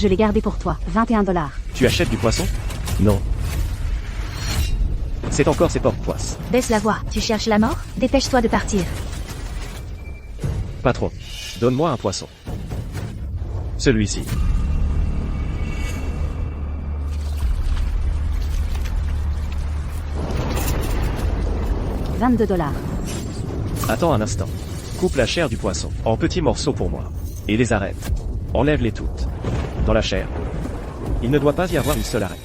Je l'ai gardé pour toi. 21 $. Tu achètes du poisson? Non. C'est encore ces porcs-poisses. Baisse la voix. Tu cherches la mort? Dépêche-toi de partir. Patron, donne-moi un poisson. Celui-ci. $22. Attends un instant. Coupe la chair du poisson en petits morceaux pour moi. Et les arêtes. Enlève-les toutes. Dans la chair. Il ne doit pas y avoir une seule arête.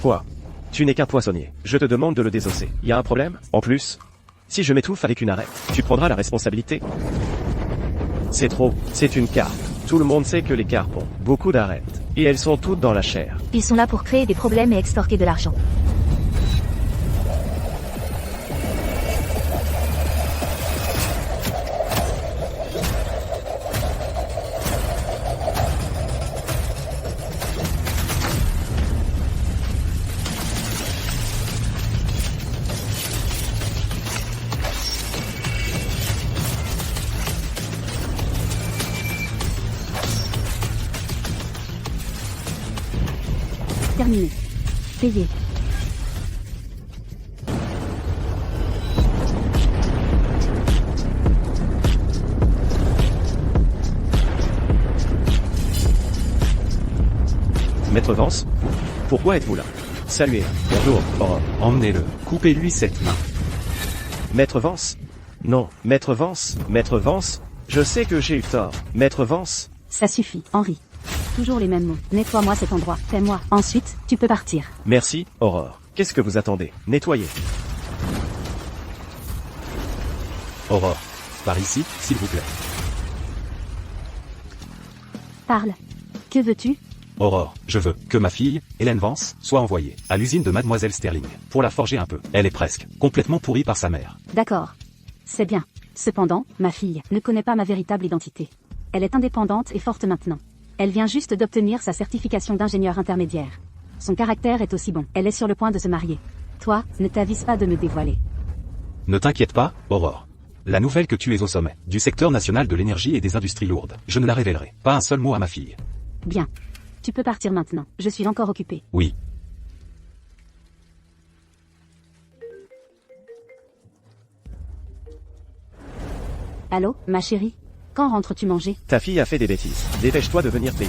Quoi? Tu n'es qu'un poissonnier. Je te demande de le désosser. Y a un problème? En plus, si je m'étouffe avec une arête, tu prendras la responsabilité. C'est trop. C'est une carpe. Tout le monde sait que les carpes ont beaucoup d'arêtes. Et elles sont toutes dans la chair. Ils sont là pour créer des problèmes et extorquer de l'argent. Terminé. Payé. Maître Vance? Pourquoi êtes-vous là? Saluez. Bonjour, Aurore. Emmenez-le. Coupez-lui cette main. Maître Vance? Non, Maître Vance, Maître Vance, je sais que j'ai eu tort. Maître Vance? Ça suffit, Henri. Toujours les mêmes mots. Nettoie-moi cet endroit. Fais-moi. Ensuite, tu peux partir. Merci, Aurore. Qu'est-ce que vous attendez? Nettoyez. Aurore. Par ici, s'il vous plaît. Parle. Que veux-tu? Aurore, je veux que ma fille, Hélène Vance, soit envoyée à l'usine de Mademoiselle Sterling, pour la forger un peu. Elle est presque complètement pourrie par sa mère. D'accord. C'est bien. Cependant, ma fille ne connaît pas ma véritable identité. Elle est indépendante et forte maintenant. Elle vient juste d'obtenir sa certification d'ingénieur intermédiaire. Son caractère est aussi bon. Elle est sur le point de se marier. Toi, ne t'avise pas de me dévoiler. Ne t'inquiète pas, Aurore. La nouvelle que tu es au sommet du secteur national de l'énergie et des industries lourdes, je ne la révélerai pas un seul mot à ma fille. Bien. Tu peux partir maintenant. Je suis encore occupée. Oui. Allô, ma chérie? Quand rentres-tu manger? Ta fille a fait des bêtises. Dépêche-toi de venir payer.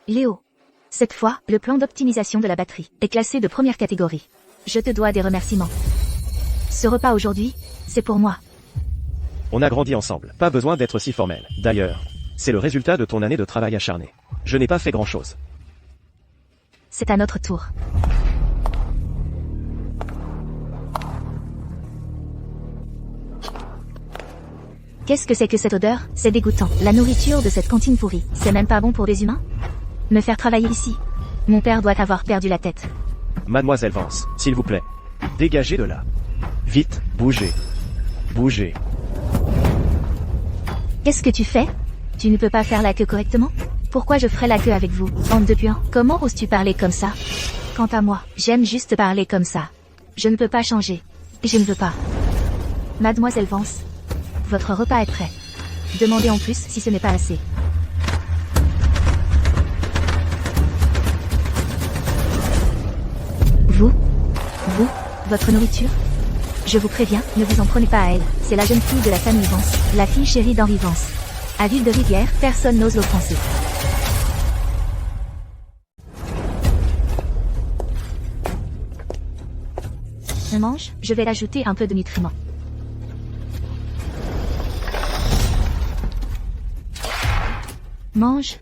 Léo. Cette fois, le plan d'optimisation de la batterie est classé de première catégorie. Je te dois des remerciements. Ce repas aujourd'hui, c'est pour moi. On a grandi ensemble. Pas besoin d'être si formel. D'ailleurs, c'est le résultat de ton année de travail acharné. Je n'ai pas fait grand-chose. C'est à notre tour. Qu'est-ce que c'est que cette odeur? C'est dégoûtant. La nourriture de cette cantine pourrie, c'est même pas bon pour les humains? Me faire travailler ici? Mon père doit avoir perdu la tête. Mademoiselle Vance, s'il vous plaît. Dégagez de là. Vite, bougez. Bougez. Qu'est-ce que tu fais? Tu ne peux pas faire la queue correctement? Pourquoi je ferais la queue avec vous, bande de puants? Comment oses-tu parler comme ça? Quant à moi, j'aime juste parler comme ça. Je ne peux pas changer. Je ne veux pas. Mademoiselle Vance, votre repas est prêt. Demandez en plus si ce n'est pas assez. Vous, votre nourriture? Je vous préviens, ne vous en prenez pas à elle. C'est la jeune fille de la famille Vance, la fille chérie d'Henri Vance. À Ville de Rivière, personne n'ose l'offenser. On mange, je vais ajouter un peu de nutriments. Mange.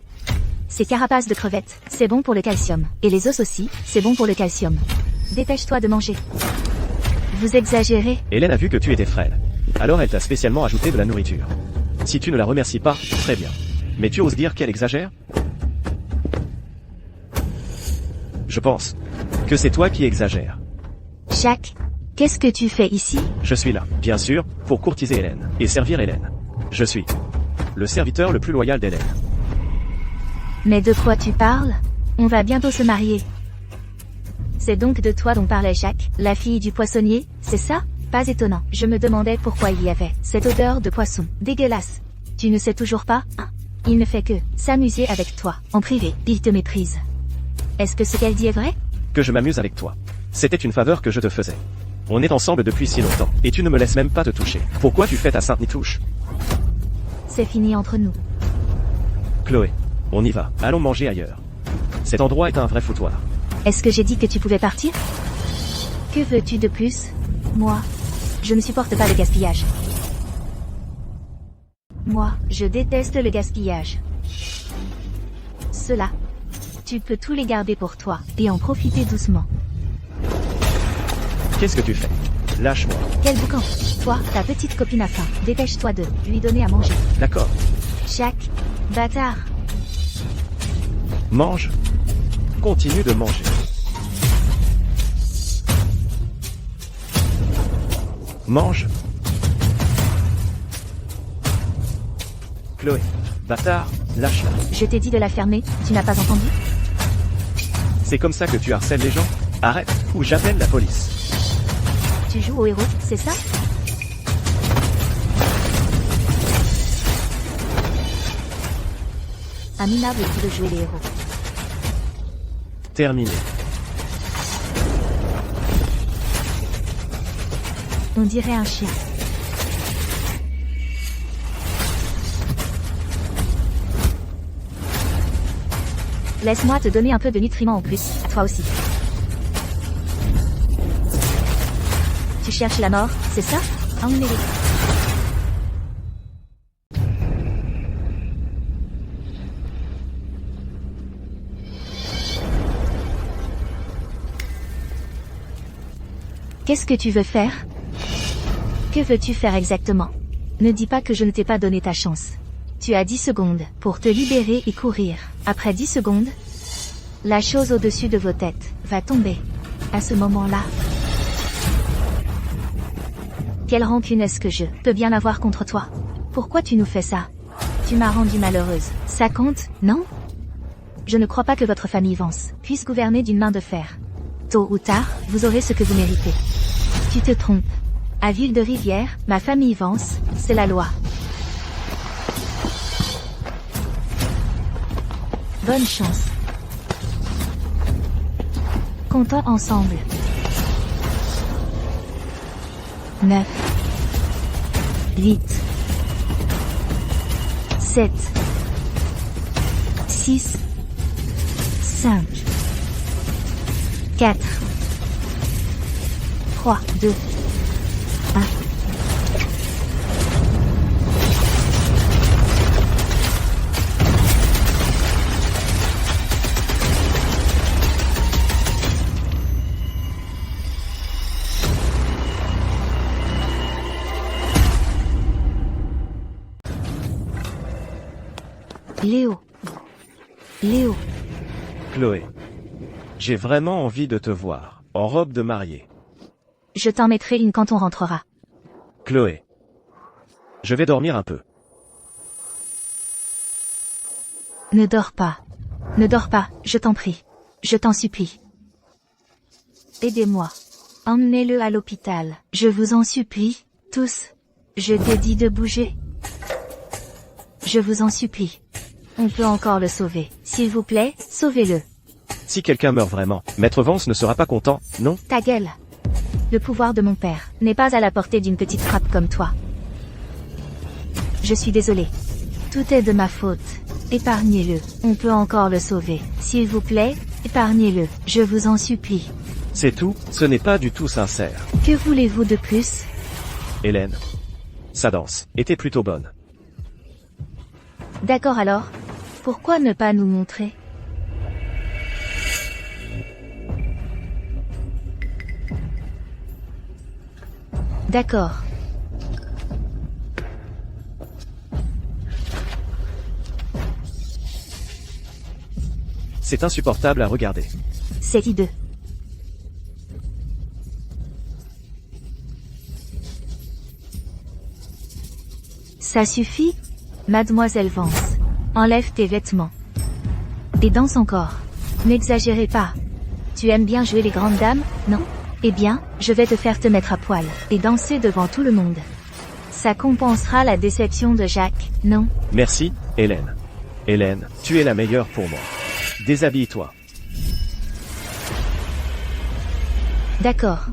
Ces carapaces de crevettes, c'est bon pour le calcium. Et les os aussi, c'est bon pour le calcium. Dépêche-toi de manger. Vous exagérez. Hélène a vu que tu étais frêle. Alors elle t'a spécialement ajouté de la nourriture. Si tu ne la remercies pas, très bien. Mais tu oses dire qu'elle exagère? Je pense que c'est toi qui exagères. Jacques, qu'est-ce que tu fais ici? Je suis là, bien sûr, pour courtiser Hélène et servir Hélène. Je suis le serviteur le plus loyal d'Hélène. Mais de quoi tu parles? On va bientôt se marier. C'est donc de toi dont parlait Jacques, la fille du poissonnier, c'est ça? Pas étonnant. Je me demandais pourquoi il y avait cette odeur de poisson. Dégueulasse. Tu ne sais toujours pas, hein? Il ne fait que s'amuser avec toi, en privé. Il te méprise. Est-ce que ce qu'elle dit est vrai? Que je m'amuse avec toi. C'était une faveur que je te faisais. On est ensemble depuis si longtemps, et tu ne me laisses même pas te toucher. Pourquoi tu fais ta sainte nitouche? C'est fini entre nous. Chloé, on y va, allons manger ailleurs. Cet endroit est un vrai foutoir. Est-ce que j'ai dit que tu pouvais partir? Que veux-tu de plus? Moi, je ne supporte pas le gaspillage. Moi, je déteste le gaspillage. Cela, tu peux tout les garder pour toi, et en profiter doucement. Qu'est-ce que tu fais? Lâche-moi. Quel boucan! Toi, ta petite copine a faim. Dépêche-toi de lui donner à manger. D'accord. Jack, bâtard. Mange. Continue de manger. Mange. Chloé. Bâtard, lâche-la. Je t'ai dit de la fermer, tu n'as pas entendu? C'est comme ça que tu harcèles les gens? Arrête, ou j'appelle la police. Tu joues au héros, c'est ça? Un minable qui veut jouer les héros. Terminé. On dirait un chien. Laisse-moi te donner un peu de nutriments en plus, à toi aussi. Tu cherches la mort, c'est ça? Emmenez-les. Qu'est-ce que tu veux faire? Que veux-tu faire exactement? Ne dis pas que je ne t'ai pas donné ta chance. Tu as 10 secondes pour te libérer et courir. Après 10 secondes, la chose au-dessus de vos têtes va tomber. À ce moment-là, quelle rancune est-ce que je peux bien avoir contre toi? Pourquoi tu nous fais ça? Tu m'as rendue malheureuse. Ça compte, non? Je ne crois pas que votre famille Vance puisse gouverner d'une main de fer. Tôt ou tard, vous aurez ce que vous méritez. Tu te trompes. À Ville de Rivière, ma famille Vance, c'est la loi. Bonne chance. Comptons ensemble. 9, 8, 7, 6, 5, 4, 3, 2, 1. Léo. Léo. Chloé. J'ai vraiment envie de te voir, en robe de mariée. Je t'en mettrai une quand on rentrera. Chloé. Je vais dormir un peu. Ne dors pas. Ne dors pas, je t'en prie. Je t'en supplie. Aidez-moi. Emmenez-le à l'hôpital. Je vous en supplie, tous. Je t'ai dit de bouger. Je vous en supplie. On peut encore le sauver. S'il vous plaît, sauvez-le. Si quelqu'un meurt vraiment, Maître Vance ne sera pas content, non? Ta gueule. Le pouvoir de mon père n'est pas à la portée d'une petite frappe comme toi. Je suis désolé. Tout est de ma faute. Épargnez-le. On peut encore le sauver. S'il vous plaît, épargnez-le. Je vous en supplie. C'est tout, ce n'est pas du tout sincère. Que voulez-vous de plus? Hélène. Sa danse était plutôt bonne. D'accord alors. Pourquoi ne pas nous montrer? D'accord. C'est insupportable à regarder. C'est hideux. Ça suffit? Mademoiselle Vance. Enlève tes vêtements. Et danse encore. N'exagérez pas. Tu aimes bien jouer les grandes dames, non? Eh bien, je vais te faire te mettre à poil, et danser devant tout le monde. Ça compensera la déception de Jacques, non? Merci, Hélène. Hélène, tu es la meilleure pour moi. Déshabille-toi. D'accord.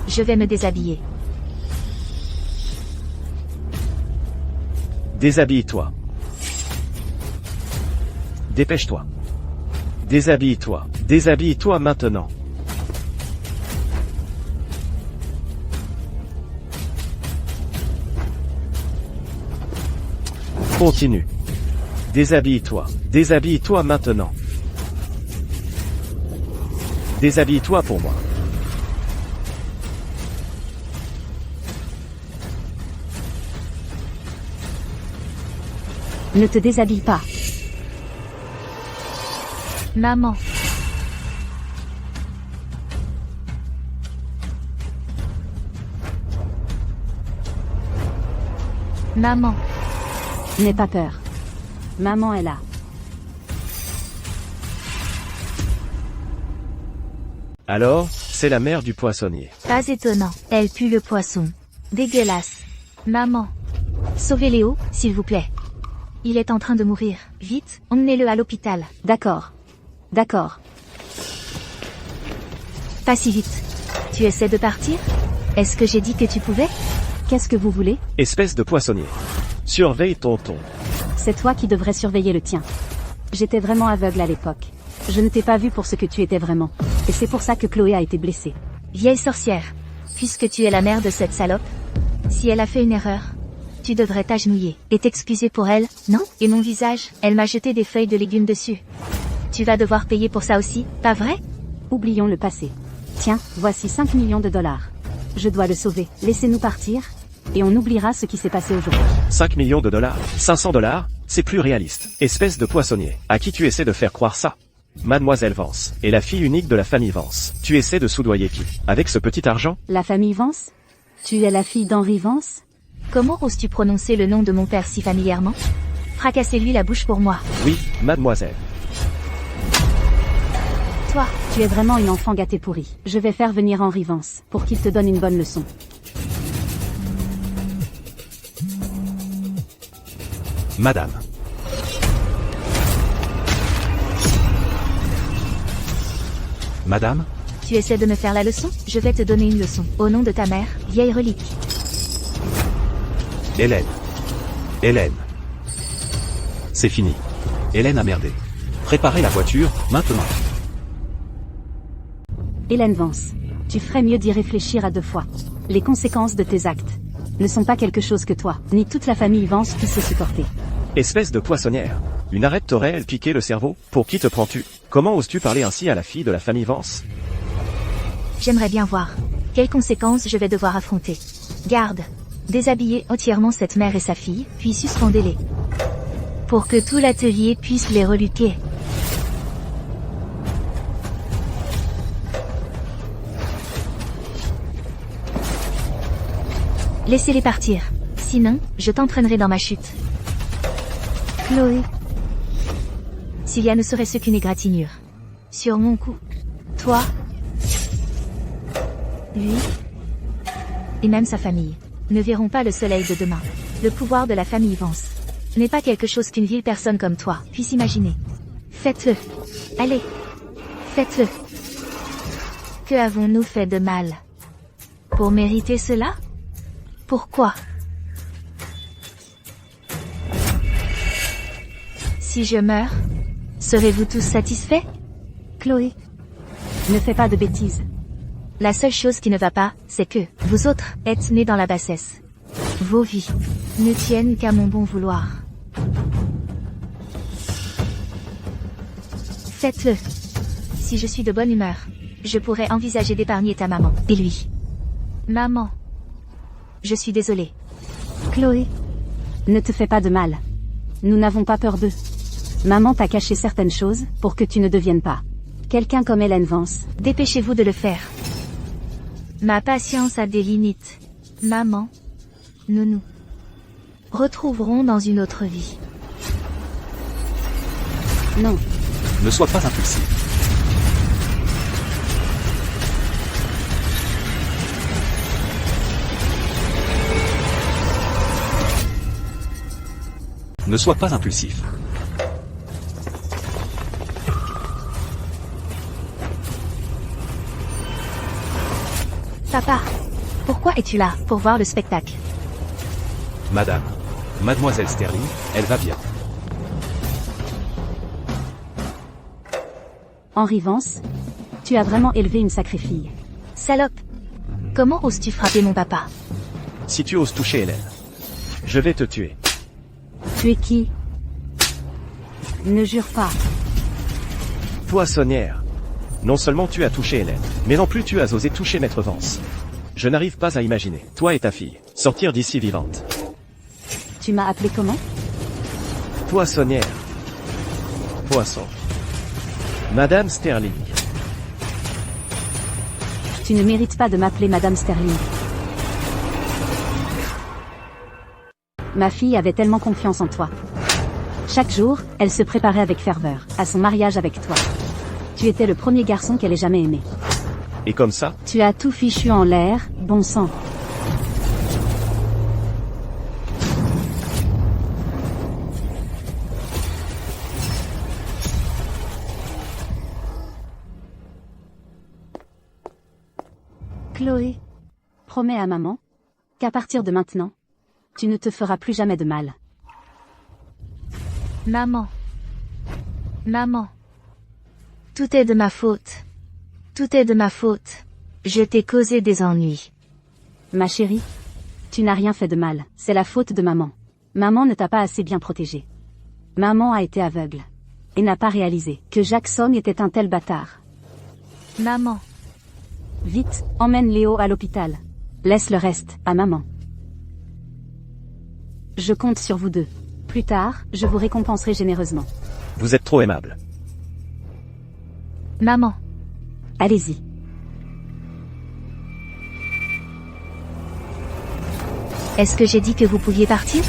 Je vais me déshabiller. Déshabille-toi. Dépêche-toi. Déshabille-toi. Déshabille-toi maintenant. Continue. Déshabille-toi. Déshabille-toi maintenant. Déshabille-toi pour moi. Ne te déshabille pas. Maman. Maman. N'aie pas peur. Maman est là. Alors, c'est la mère du poissonnier. Pas étonnant. Elle pue le poisson. Dégueulasse. Maman. Sauvez Léo, s'il vous plaît. Il est en train de mourir. Vite, emmenez-le à l'hôpital. D'accord. D'accord. Pas si vite. Tu essaies de partir? Est-ce que j'ai dit que tu pouvais? Qu'est-ce que vous voulez? Espèce de poissonnier. Surveille ton ton. C'est toi qui devrais surveiller le tien. J'étais vraiment aveugle à l'époque. Je ne t'ai pas vu pour ce que tu étais vraiment. Et c'est pour ça que Chloé a été blessée. Vieille sorcière. Puisque tu es la mère de cette salope, si elle a fait une erreur, tu devrais t'agenouiller et t'excuser pour elle, non? Et mon visage, elle m'a jeté des feuilles de légumes dessus. Tu vas devoir payer pour ça aussi, pas vrai? Oublions le passé. Tiens, voici 5 millions de dollars. Je dois le sauver. Laissez-nous partir, et on oubliera ce qui s'est passé aujourd'hui. 5 millions de dollars, 500 dollars, c'est plus réaliste. Espèce de poissonnier. À qui tu essaies de faire croire ça? Mademoiselle Vance est la fille unique de la famille Vance. Tu essaies de soudoyer qui? Avec ce petit argent? La famille Vance? Tu es la fille d'Henri Vance? Comment oses-tu prononcer le nom de mon père si familièrement? Fracassez-lui la bouche pour moi. Oui, mademoiselle. Toi, Tu es vraiment une enfant gâtée pourrie. Je vais faire venir Henri Vance, pour qu'il te donne une bonne leçon. Madame. Madame, tu essaies de me faire la leçon? Je vais te donner une leçon. Au nom de ta mère, vieille relique. Hélène. Hélène. C'est fini. Hélène a merdé. Préparez la voiture, maintenant. Hélène Vance. Tu ferais mieux d'y réfléchir à 2 fois. Les conséquences de tes actes ne sont pas quelque chose que toi, ni toute la famille Vance puisse supporter. Espèce de poissonnière. Une arête t'aurait-elle piqué le cerveau? Pour qui te prends-tu? Comment oses-tu parler ainsi à la fille de la famille Vance? J'aimerais bien voir quelles conséquences je vais devoir affronter. Garde. Déshabillez entièrement cette mère et sa fille, puis suspendez-les. Pour que tout l'atelier puisse les reluquer. Laissez-les partir. Sinon, je t'entraînerai dans ma chute. Chloé. S'il y a ne serait-ce qu'une égratignure. Sur mon cou. Toi. Lui. Et même sa famille. Ne verront pas le soleil de demain. Le pouvoir de la famille Vance n'est pas quelque chose qu'une vile personne comme toi puisse imaginer. Faites-le. Allez. Faites-le. Que avons-nous fait de mal? Pour mériter cela? Pourquoi? Si je meurs, serez-vous tous satisfaits? Chloé. Ne fais pas de bêtises. La seule chose qui ne va pas, c'est que, vous autres, êtes nés dans la bassesse. Vos vies ne tiennent qu'à mon bon vouloir. Faites-le. Si je suis de bonne humeur, je pourrais envisager d'épargner ta maman. Et lui. Maman. Je suis désolée. Chloé. Ne te fais pas de mal. Nous n'avons pas peur d'eux. Maman t'a caché certaines choses, pour que tu ne deviennes pas quelqu'un comme Hélène Vance. Dépêchez-vous de le faire. Ma patience a des limites. Maman. Nous nous retrouverons dans une autre vie. Non. Ne sois pas impulsif. Ne sois pas impulsif. Papa, pourquoi es-tu là? Pour voir le spectacle. Madame. Mademoiselle Sterling, elle va bien. Henri Vance, tu as vraiment élevé une sacrée fille. Salope. Comment oses-tu frapper mon papa? Si tu oses toucher Hélène, je vais te tuer. Tu es qui? Ne jure pas. Poissonnière. Non seulement tu as touché Hélène, mais en plus tu as osé toucher Maître Vance. Je n'arrive pas à imaginer, toi et ta fille, sortir d'ici vivante. Tu m'as appelé comment? Poissonnière. Poisson. Madame Sterling. Tu ne mérites pas de m'appeler Madame Sterling. Ma fille avait tellement confiance en toi. Chaque jour, elle se préparait avec ferveur à son mariage avec toi. Tu étais le premier garçon qu'elle ait jamais aimé. Et comme ça, Tu as tout fichu en l'air, bon sang. Chloé, promets à maman qu'à partir de maintenant, tu ne te feras plus jamais de mal. Maman. Maman. Tout est de ma faute. Tout est de ma faute. Je t'ai causé des ennuis. Ma chérie, tu n'as rien fait de mal, c'est la faute de maman. Maman ne t'a pas assez bien protégée. Maman a été aveugle. Et n'a pas réalisé que Jackson était un tel bâtard. Maman. Vite, emmène Léo à l'hôpital. Laisse le reste à maman. Je compte sur vous deux. Plus tard, je vous récompenserai généreusement. vous êtes trop aimable. Maman. Allez-y. Est-ce que j'ai dit que vous pouviez partir?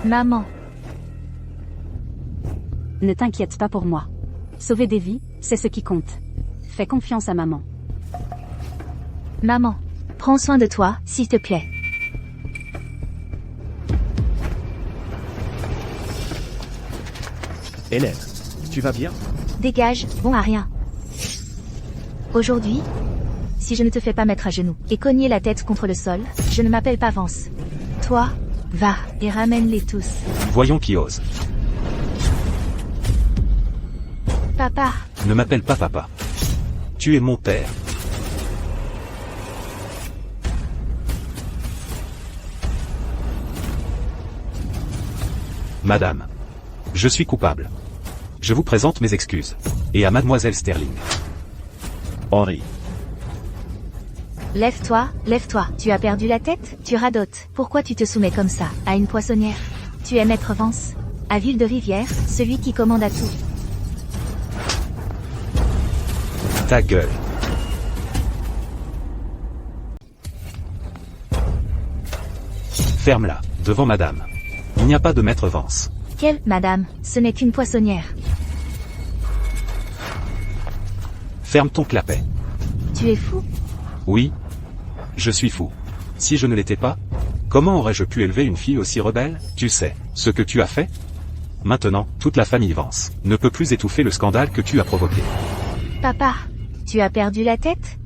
Maman. Ne t'inquiète pas pour moi. Sauver des vies, c'est ce qui compte. Fais confiance à maman. Maman. Prends soin de toi, s'il te plaît. Hélène, tu vas bien? Dégage, bon à rien. Aujourd'hui, si je ne te fais pas mettre à genoux et cogner la tête contre le sol, je ne m'appelle pas Vance. Toi, va et ramène-les tous. Voyons qui ose. Papa. Ne m'appelle pas papa. Tu es mon père. Madame. Je suis coupable. Je vous présente mes excuses. Et à Mademoiselle Sterling. Henri. Lève-toi, lève-toi. Tu as perdu la tête? Tu radotes. Pourquoi tu te soumets comme ça à une poissonnière? Tu es Maître Vance. À Ville de Rivière, celui qui commande à tout. Ta gueule. Ferme-la, devant madame. Il n'y a pas de Maître Vance. Quelle, madame? Ce n'est qu'une poissonnière. Ferme ton clapet. Tu es fou? Oui. Je suis fou. Si je ne l'étais pas, comment aurais-je pu élever une fille aussi rebelle? Tu sais, ce que tu as fait? Maintenant, toute la famille Vance ne peut plus étouffer le scandale que tu as provoqué. Papa, tu as perdu la tête?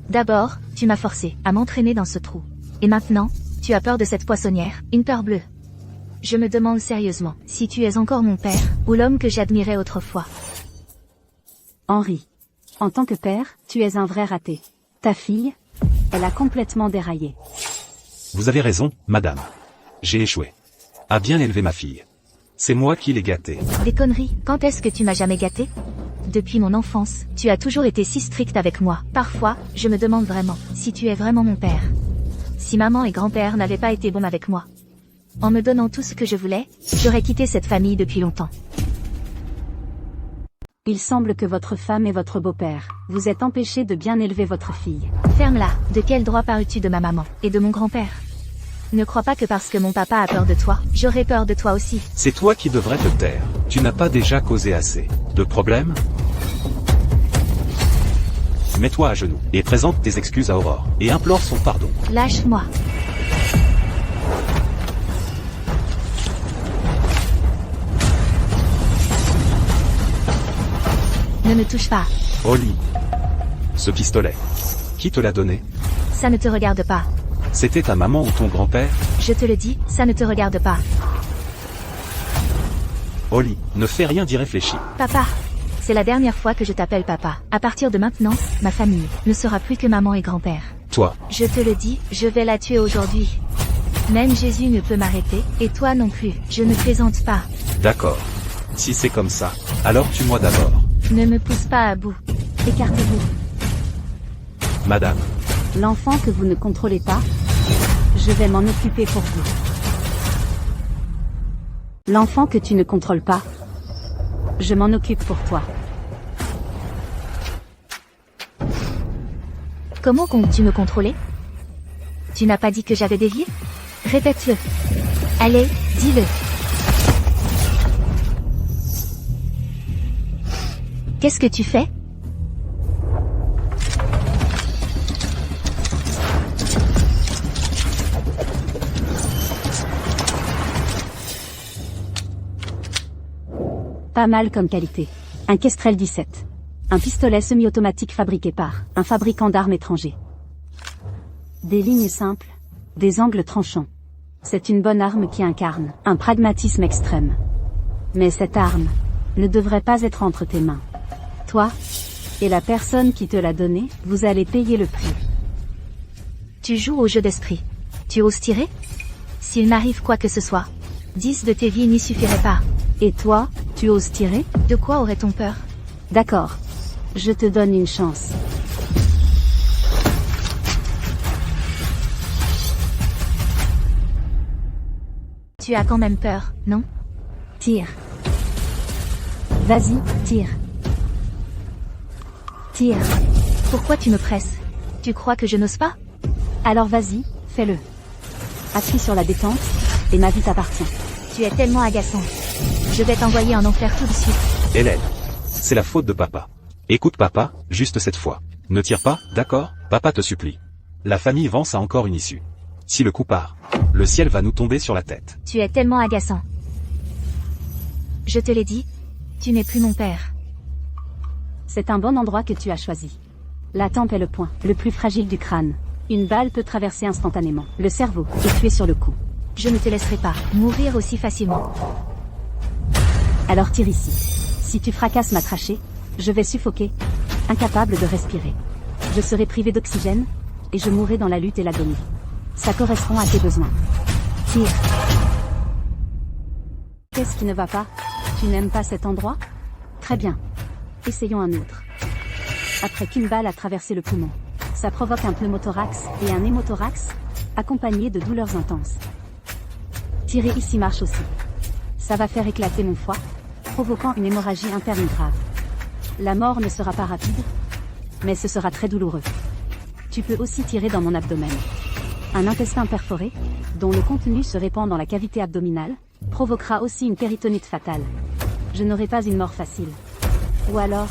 D'abord, tu m'as forcé à m'entraîner dans ce trou. Et maintenant, tu as peur de cette poissonnière, une peur bleue. Je me demande sérieusement si tu es encore mon père, ou l'homme que j'admirais autrefois. Henri. En tant que père, tu es un vrai raté. Ta fille, elle a complètement déraillé. Vous avez raison, madame. J'ai échoué. À bien élever ma fille. C'est moi qui l'ai gâtée. Des conneries, quand est-ce que tu m'as jamais gâté? Depuis mon enfance, tu as toujours été si strict avec moi. Parfois, je me demande vraiment si tu es vraiment mon père. Si maman et grand-père n'avaient pas été bons avec moi. En me donnant tout ce que je voulais, j'aurais quitté cette famille depuis longtemps. Il semble que votre femme et votre beau-père vous êtes empêchés de bien élever votre fille. Ferme-la. De quel droit parles-tu de ma maman et de mon grand-père? Ne crois pas que parce que mon papa a peur de toi, j'aurai peur de toi aussi. C'est toi qui devrais te taire. Tu n'as pas déjà causé assez de problèmes? Mets-toi à genoux, et présente tes excuses à Aurore, et implore son pardon. Lâche-moi. Ne me touche pas. Oli. Ce pistolet. Qui te l'a donné? Ça ne te regarde pas. C'était ta maman ou ton grand-père? Je te le dis, ça ne te regarde pas. Oli, ne fais rien d'y réfléchir. Papa. C'est la dernière fois que je t'appelle papa. À partir de maintenant, ma famille ne sera plus que maman et grand-père. Toi. Je te le dis, je vais la tuer aujourd'hui. Même Jésus ne peut m'arrêter, et toi non plus. Je ne plaisante pas. D'accord. Si c'est comme ça, alors tue-moi d'abord. Ne me pousse pas à bout. Écartez-vous. Madame. L'enfant que vous ne contrôlez pas, je vais m'en occuper pour vous. L'enfant que tu ne contrôles pas, je m'en occupe pour toi. Comment comptes-tu me contrôler? Tu n'as pas dit que j'avais dévié? Répète-le. Allez, dis-le. Qu'est-ce que tu fais? Pas mal comme qualité. Un Kestrel 17. Un pistolet semi-automatique fabriqué par un fabricant d'armes étranger. Des lignes simples, des angles tranchants. C'est une bonne arme qui incarne un pragmatisme extrême. Mais cette arme ne devrait pas être entre tes mains. Toi et la personne qui te l'a donnée, vous allez payer le prix. Tu joues au jeu d'esprit. Tu oses tirer? S'il m'arrive quoi que ce soit, 10 de tes vies n'y suffiraient pas. Et toi, tu oses tirer? De quoi aurait-on peur? D'accord. Je te donne une chance. Tu as quand même peur, non? Tire. Vas-y, tire. Tire. Pourquoi tu me presses? Tu crois que je n'ose pas? Alors vas-y, fais-le. Appuie sur la détente, et ma vie t'appartient. Tu es tellement agaçant. Je vais t'envoyer en enfer tout de suite. Hélène. C'est la faute de papa. Écoute papa, juste cette fois. Ne tire pas, d'accord? Papa te supplie. La famille Vance a encore une issue. Si le coup part, le ciel va nous tomber sur la tête. Tu es tellement agaçant. Je te l'ai dit, tu n'es plus mon père. C'est un bon endroit que tu as choisi. La tempe est le point, le plus fragile du crâne. Une balle peut traverser instantanément le cerveau et tuer sur le coup. Je ne te laisserai pas mourir aussi facilement. Alors tire ici. Si tu fracasses ma trachée, je vais suffoquer, incapable de respirer. Je serai privé d'oxygène, et je mourrai dans la lutte et l'agonie. Ça correspond à tes besoins. Tire. Qu'est-ce qui ne va pas? Tu n'aimes pas cet endroit? Très bien. Essayons un autre. Après qu'une balle a traversé le poumon, ça provoque un pneumothorax et un hémothorax, accompagné de douleurs intenses. Tirer ici marche aussi. Ça va faire éclater mon foie, provoquant une hémorragie interne grave. La mort ne sera pas rapide, mais ce sera très douloureux. Tu peux aussi tirer dans mon abdomen. Un intestin perforé, dont le contenu se répand dans la cavité abdominale, provoquera aussi une péritonite fatale. Je n'aurai pas une mort facile. Ou alors,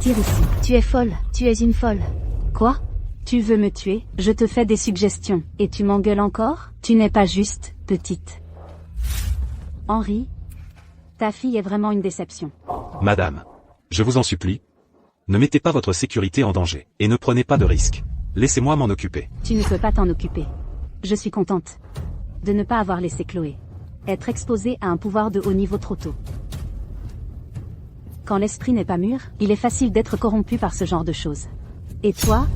tire ici. Tu es folle, tu es une folle. Quoi? Tu veux me tuer? Je te fais des suggestions, et tu m'engueules encore? Tu n'es pas juste, petite. Henri, ta fille est vraiment une déception. Madame. Je vous en supplie. Ne mettez pas votre sécurité en danger, et ne prenez pas de risques. Laissez-moi m'en occuper. Tu ne peux pas t'en occuper. Je suis contente de ne pas avoir laissé Chloé être exposée à un pouvoir de haut niveau trop tôt. Quand l'esprit n'est pas mûr, il est facile d'être corrompu par ce genre de choses. Et toi,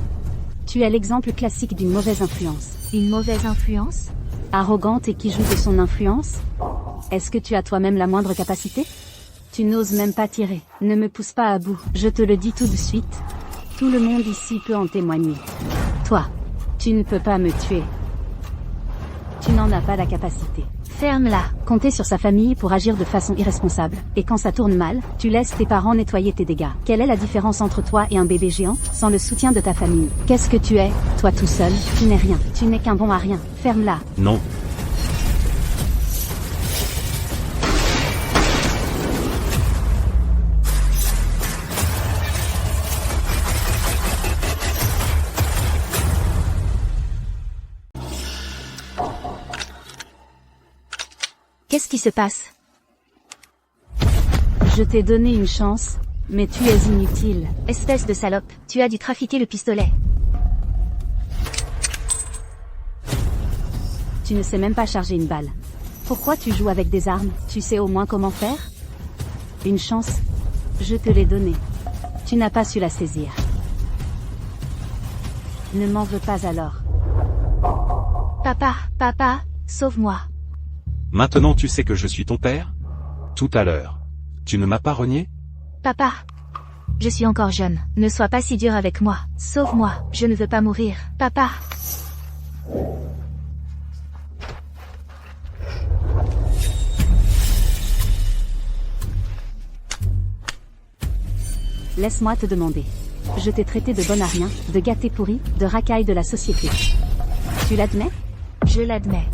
tu es l'exemple classique d'une mauvaise influence. Une mauvaise influence? Arrogante et qui joue de son influence? Est-ce que tu as toi-même la moindre capacité? Tu n'oses même pas tirer. Ne me pousse pas à bout. Je te le dis tout de suite. Tout le monde ici peut en témoigner. Toi, tu ne peux pas me tuer. Tu n'en as pas la capacité. Ferme-la. Compter sur sa famille pour agir de façon irresponsable. Et quand ça tourne mal, tu laisses tes parents nettoyer tes dégâts. Quelle est la différence entre toi et un bébé géant, sans le soutien de ta famille? Qu'est-ce que tu es, toi tout seul? Tu n'es rien. Tu n'es qu'un bon à rien. Ferme-la. Non. Qu'est-ce qui se passe? Je t'ai donné une chance, mais tu es inutile. Espèce de salope, tu as dû trafiquer le pistolet. Tu ne sais même pas charger une balle. Pourquoi tu joues avec des armes? Tu sais au moins comment faire? Une chance? Je te l'ai donnée. Tu n'as pas su la saisir. Ne m'en veux pas alors. Papa, sauve-moi. Maintenant tu sais que je suis ton père? Tout à l'heure. Tu ne m'as pas renié? Papa. Je suis encore jeune. Ne sois pas si dur avec moi. Sauve-moi. Je ne veux pas mourir. Papa. Laisse-moi te demander. Je t'ai traité de bon à rien, de gâté pourri, de racaille de la société. Tu l'admets? Je l'admets.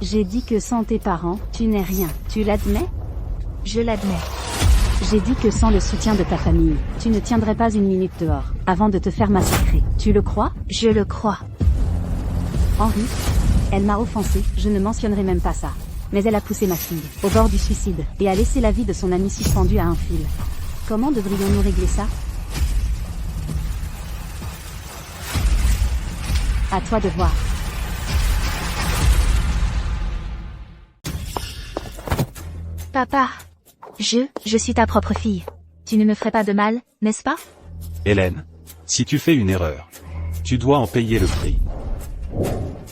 J'ai dit que sans tes parents, tu n'es rien. Tu l'admets? Je l'admets. J'ai dit que sans le soutien de ta famille, tu ne tiendrais pas une minute dehors, avant de te faire massacrer. Tu le crois? Je le crois. Henri, elle m'a offensé, je ne mentionnerai même pas ça. Mais elle a poussé ma fille, au bord du suicide, et a laissé la vie de son ami suspendue à un fil. Comment devrions-nous régler ça? À toi de voir. Papa. Je suis ta propre fille. Tu ne me ferais pas de mal, n'est-ce pas? Hélène, si tu fais une erreur, tu dois en payer le prix.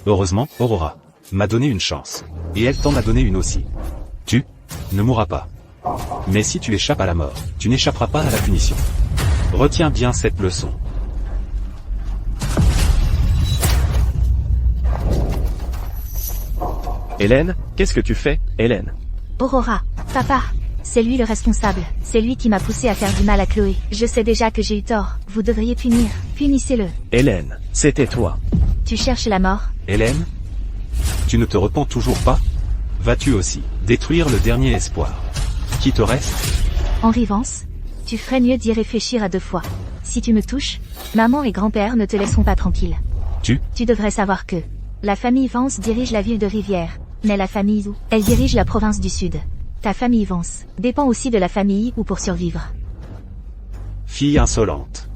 Heureusement, Aurora m'a donné une chance. Et elle t'en a donné une aussi. Tu ne mourras pas. Mais si tu échappes à la mort, tu n'échapperas pas à la punition. Retiens bien cette leçon. Hélène, qu'est-ce que tu fais, Hélène? Aurora. Papa. C'est lui le responsable. C'est lui qui m'a poussé à faire du mal à Chloé. Je sais déjà que j'ai eu tort. Vous devriez punir. Punissez-le. Hélène, c'était toi. Tu cherches la mort? Hélène, tu ne te repens toujours pas? Vas-tu aussi détruire le dernier espoir qui te reste? Henri Vance, tu ferais mieux d'y réfléchir à 2 fois. Si tu me touches, maman et grand-père ne te laisseront pas tranquille. Tu devrais savoir que la famille Vance dirige la ville de Rivière, mais la famille Zou, elle dirige la province du Sud. Ta famille Vance dépend aussi de la famille ou pour survivre. Fille insolente.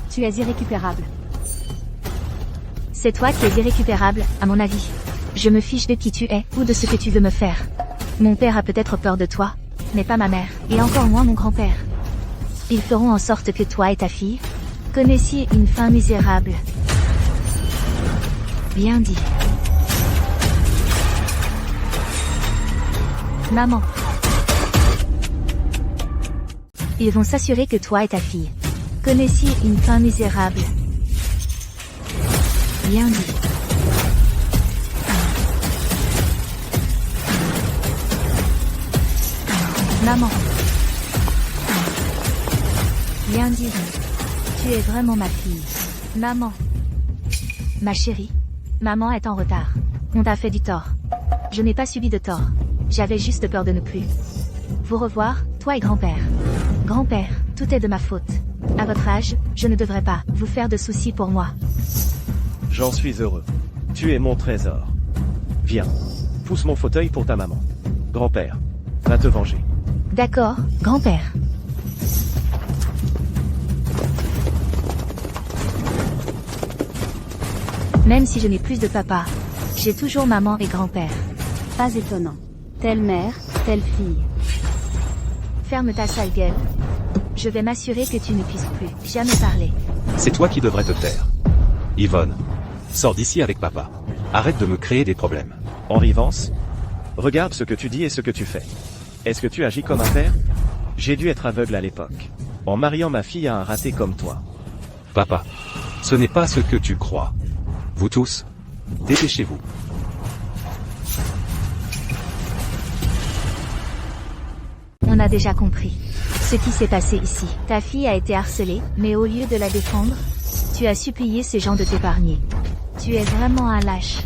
Tu es irrécupérable. C'est toi qui es irrécupérable, à mon avis. Je me fiche de qui tu es, ou de ce que tu veux me faire. Mon père a peut-être peur de toi, mais pas ma mère, et encore moins mon grand-père. Ils feront en sorte que toi et ta fille connaissiez une fin misérable. Bien dit. Maman. Ils vont s'assurer que toi et ta fille connaissiez une fin misérable. Bien dit. Maman. Bien dit. Tu es vraiment ma fille. Maman. Ma chérie. Maman est en retard. On t'a fait du tort. Je n'ai pas subi de tort. J'avais juste peur de ne plus vous revoir, toi et grand-père. Grand-père, tout est de ma faute. À votre âge, je ne devrais pas vous faire de soucis pour moi. J'en suis heureux. Tu es mon trésor. Viens. Pousse mon fauteuil pour ta maman. Grand-père, va te venger. D'accord, grand-père. Même si je n'ai plus de papa, j'ai toujours maman et grand-père. Pas étonnant. Telle mère, telle fille. Ferme ta sale gueule. Je vais m'assurer que tu ne puisses plus jamais parler. C'est toi qui devrais te taire. Yvonne, sors d'ici avec papa. Arrête de me créer des problèmes. Henri Vance, regarde ce que tu dis et ce que tu fais. Est-ce que tu agis comme un père? J'ai dû être aveugle à l'époque, en mariant ma fille à un raté comme toi. Papa, ce n'est pas ce que tu crois. Vous tous, dépêchez-vous. On a déjà compris ce qui s'est passé ici. Ta fille a été harcelée, mais au lieu de la défendre, tu as supplié ces gens de t'épargner. Tu es vraiment un lâche.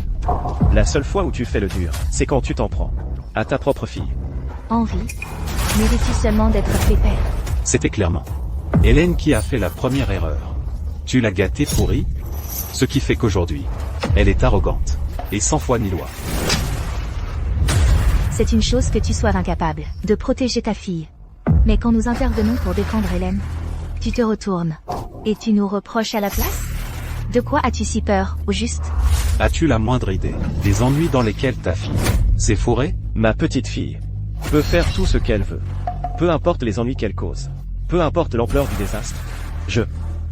La seule fois où tu fais le dur, c'est quand tu t'en prends à ta propre fille. Henri, mérites-tu seulement d'être pépère? C'était clairement Hélène qui a fait la première erreur. Tu l'as gâtée pourrie, ce qui fait qu'aujourd'hui, elle est arrogante, et sans foi ni loi. C'est une chose que tu sois incapable de protéger ta fille. Mais quand nous intervenons pour défendre Hélène, tu te retournes. Et tu nous reproches à la place? De quoi as-tu si peur, au juste? As-tu la moindre idée des ennuis dans lesquels ta fille s'est fourrée? Ma petite fille peut faire tout ce qu'elle veut. Peu importe les ennuis qu'elle cause. Peu importe l'ampleur du désastre. Je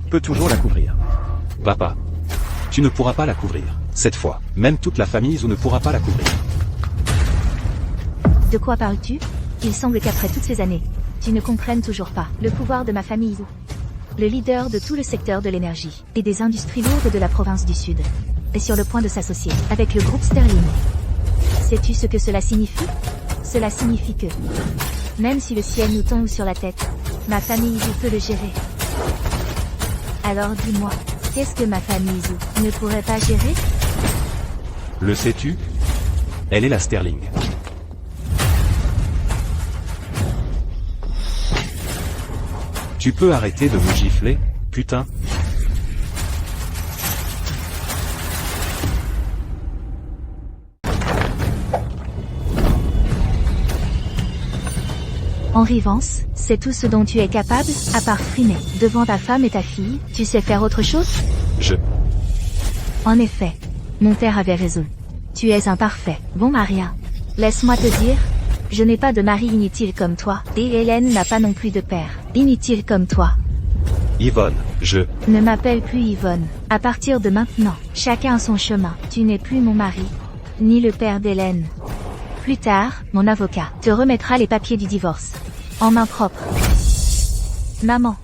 peux toujours la couvrir. Papa, tu ne pourras pas la couvrir. Cette fois, même toute la famille Zou ne pourra pas la couvrir. De quoi parles-tu? Il semble qu'après toutes ces années, tu ne comprennes toujours pas le pouvoir de ma famille Zou. Le leader de tout le secteur de l'énergie et des industries lourdes de la province du Sud est sur le point de s'associer avec le groupe Sterling. Sais-tu ce que cela signifie? Cela signifie que, même si le ciel nous tombe sur la tête, ma famille Zou peut le gérer. Alors dis-moi, qu'est-ce que ma famille Zou ne pourrait pas gérer? Le sais-tu? Elle est la Sterling. Tu peux arrêter de me gifler, putain? Henri Vance, c'est tout ce dont tu es capable, à part friner devant ta femme et ta fille, tu sais faire autre chose? En effet, mon père avait raison. Tu es imparfait, bon Maria. Laisse-moi te dire, je n'ai pas de mari inutile comme toi, et Hélène n'a pas non plus de père inutile comme toi. Yvonne, Ne m'appelle plus Yvonne. À partir de maintenant, chacun a son chemin. Tu n'es plus mon mari, ni le père d'Hélène. Plus tard, mon avocat te remettra les papiers du divorce en main propre. Maman,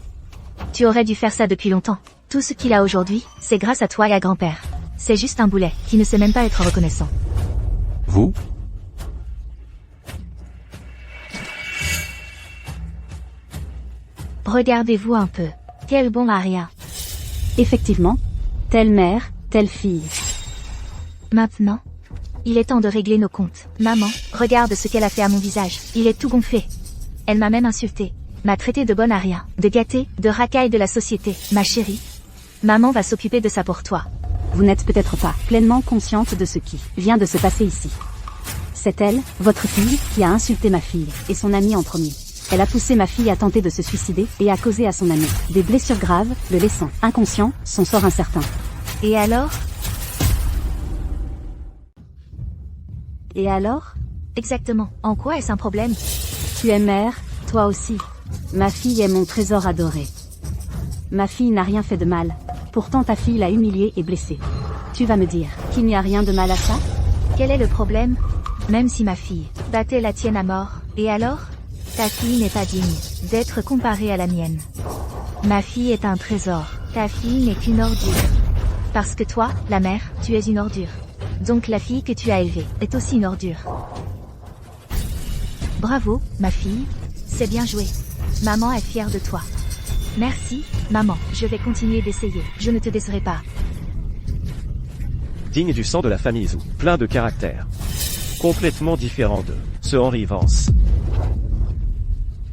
tu aurais dû faire ça depuis longtemps. Tout ce qu'il a aujourd'hui, c'est grâce à toi et à grand-père. C'est juste un boulet qui ne sait même pas être reconnaissant. Vous? Regardez-vous un peu. Quel bon Maria. Effectivement, telle mère, telle fille. Maintenant, il est temps de régler nos comptes. Maman, regarde ce qu'elle a fait à mon visage. Il est tout gonflé. Elle m'a même insulté. M'a traité de bonne aria, de gâtée, de racaille de la société. Ma chérie, maman va s'occuper de ça pour toi. Vous n'êtes peut-être pas pleinement consciente de ce qui vient de se passer ici. C'est elle, votre fille, qui a insulté ma fille, et son amie en premier. Elle a poussé ma fille à tenter de se suicider, et a causé à son amie des blessures graves, le laissant inconscient, son sort incertain. Et alors? Et alors? Exactement. En quoi est-ce un problème? Tu es mère, toi aussi. Ma fille est mon trésor adoré. Ma fille n'a rien fait de mal. Pourtant ta fille l'a humiliée et blessée. Tu vas me dire qu'il n'y a rien de mal à ça? Quel est le problème? Même si ma fille battait la tienne à mort, et alors? Ta fille n'est pas digne d'être comparée à la mienne. Ma fille est un trésor. Ta fille n'est qu'une ordure. Parce que toi, la mère, tu es une ordure. Donc la fille que tu as élevée est aussi une ordure. Bravo, ma fille. C'est bien joué. Maman est fière de toi. Merci, maman. Je vais continuer d'essayer. Je ne te décerai pas. Digne du sang de la famille Zou, plein de caractère. Complètement différent de ce Henri Vance.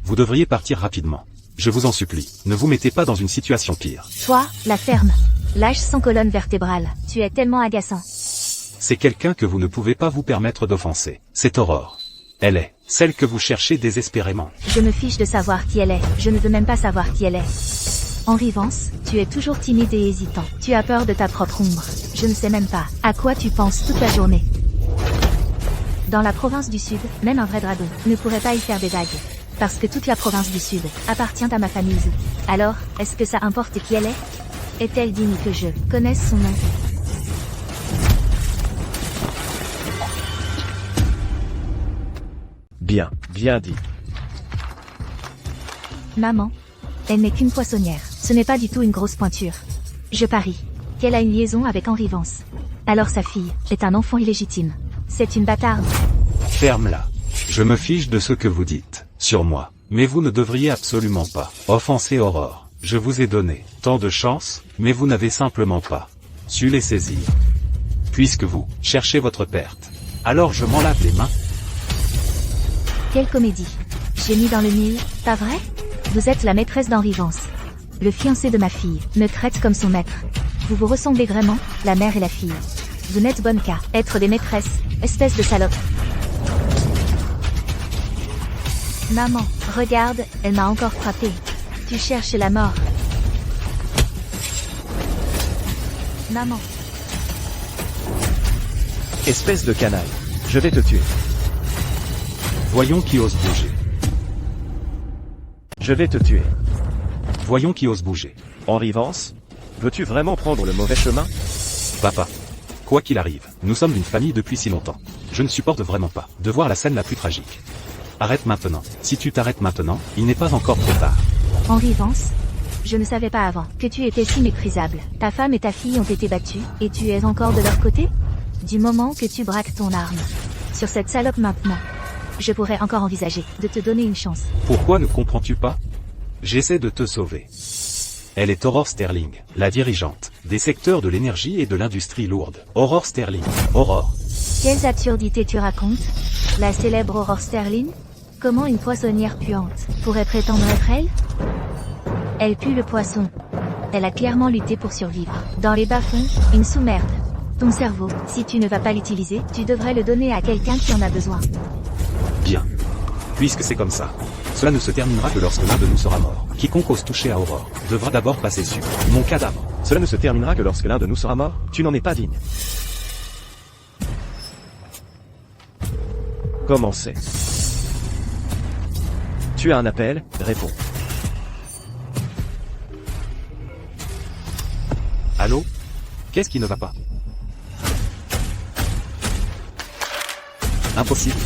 Vous devriez partir rapidement. Je vous en supplie, ne vous mettez pas dans une situation pire. Toi, la ferme. Lâche sans colonne vertébrale. Tu es tellement agaçant. C'est quelqu'un que vous ne pouvez pas vous permettre d'offenser. C'est Aurore. Elle est celle que vous cherchez désespérément. Je me fiche de savoir qui elle est. Je ne veux même pas savoir qui elle est. Henri Vance, tu es toujours timide et hésitant. Tu as peur de ta propre ombre. Je ne sais même pas à quoi tu penses toute la journée. Dans la province du Sud, même un vrai dragon ne pourrait pas y faire des vagues. Parce que toute la province du Sud appartient à ma famille Zou. Alors, est-ce que ça importe qui elle est? Est-elle digne que je connaisse son nom? Bien, bien dit. Maman, elle n'est qu'une poissonnière. Ce n'est pas du tout une grosse pointure. Je parie qu'elle a une liaison avec Henri Vance. Alors sa fille est un enfant illégitime. C'est une bâtarde. Ferme-la. Je me fiche de ce que vous dites, sur moi. Mais vous ne devriez absolument pas offenser Aurore. Je vous ai donné tant de chance, mais vous n'avez simplement pas su les saisir. Puisque vous cherchez votre perte. Alors je m'en lave les mains. Quelle comédie. J'ai mis dans le mille, pas vrai? Vous êtes la maîtresse d'Henri Vance. Le fiancé de ma fille me traite comme son maître. Vous vous ressemblez vraiment, la mère et la fille. Vous n'êtes bonne qu'à être des maîtresses, espèce de salope. Maman, regarde, elle m'a encore frappé. Tu cherches la mort. Maman. Espèce de canaille. Je vais te tuer. Voyons qui ose bouger. Je vais te tuer. Voyons qui ose bouger. Henri Vance, veux-tu vraiment prendre le mauvais chemin? Papa. Quoi qu'il arrive, nous sommes une famille depuis si longtemps. Je ne supporte vraiment pas de voir la scène la plus tragique. Arrête maintenant. Si tu t'arrêtes maintenant, il n'est pas encore trop tard. Henri Vance, je ne savais pas avant que tu étais si méprisable. Ta femme et ta fille ont été battues, et tu es encore de leur côté? Du moment que tu braques ton arme sur cette salope maintenant, je pourrais encore envisager de te donner une chance. Pourquoi ne comprends-tu pas? J'essaie de te sauver. Elle est Aurore Sterling, la dirigeante des secteurs de l'énergie et de l'industrie lourde. Aurore Sterling. Aurore. Quelles absurdités tu racontes? La célèbre Aurore Sterling? Comment une poissonnière puante pourrait prétendre être elle? Elle pue le poisson. Elle a clairement lutté pour survivre. Dans les bas-fonds, une sous-merde. Ton cerveau, si tu ne vas pas l'utiliser, tu devrais le donner à quelqu'un qui en a besoin. Bien. Puisque c'est comme ça. Cela ne se terminera que lorsque l'un de nous sera mort. Quiconque ose toucher à Aurore devra d'abord passer sur mon cadavre. Cela ne se terminera que lorsque l'un de nous sera mort. Tu n'en es pas digne. Comment c'est? Tu as un appel, réponds. Allô? Qu'est-ce qui ne va pas? Impossible.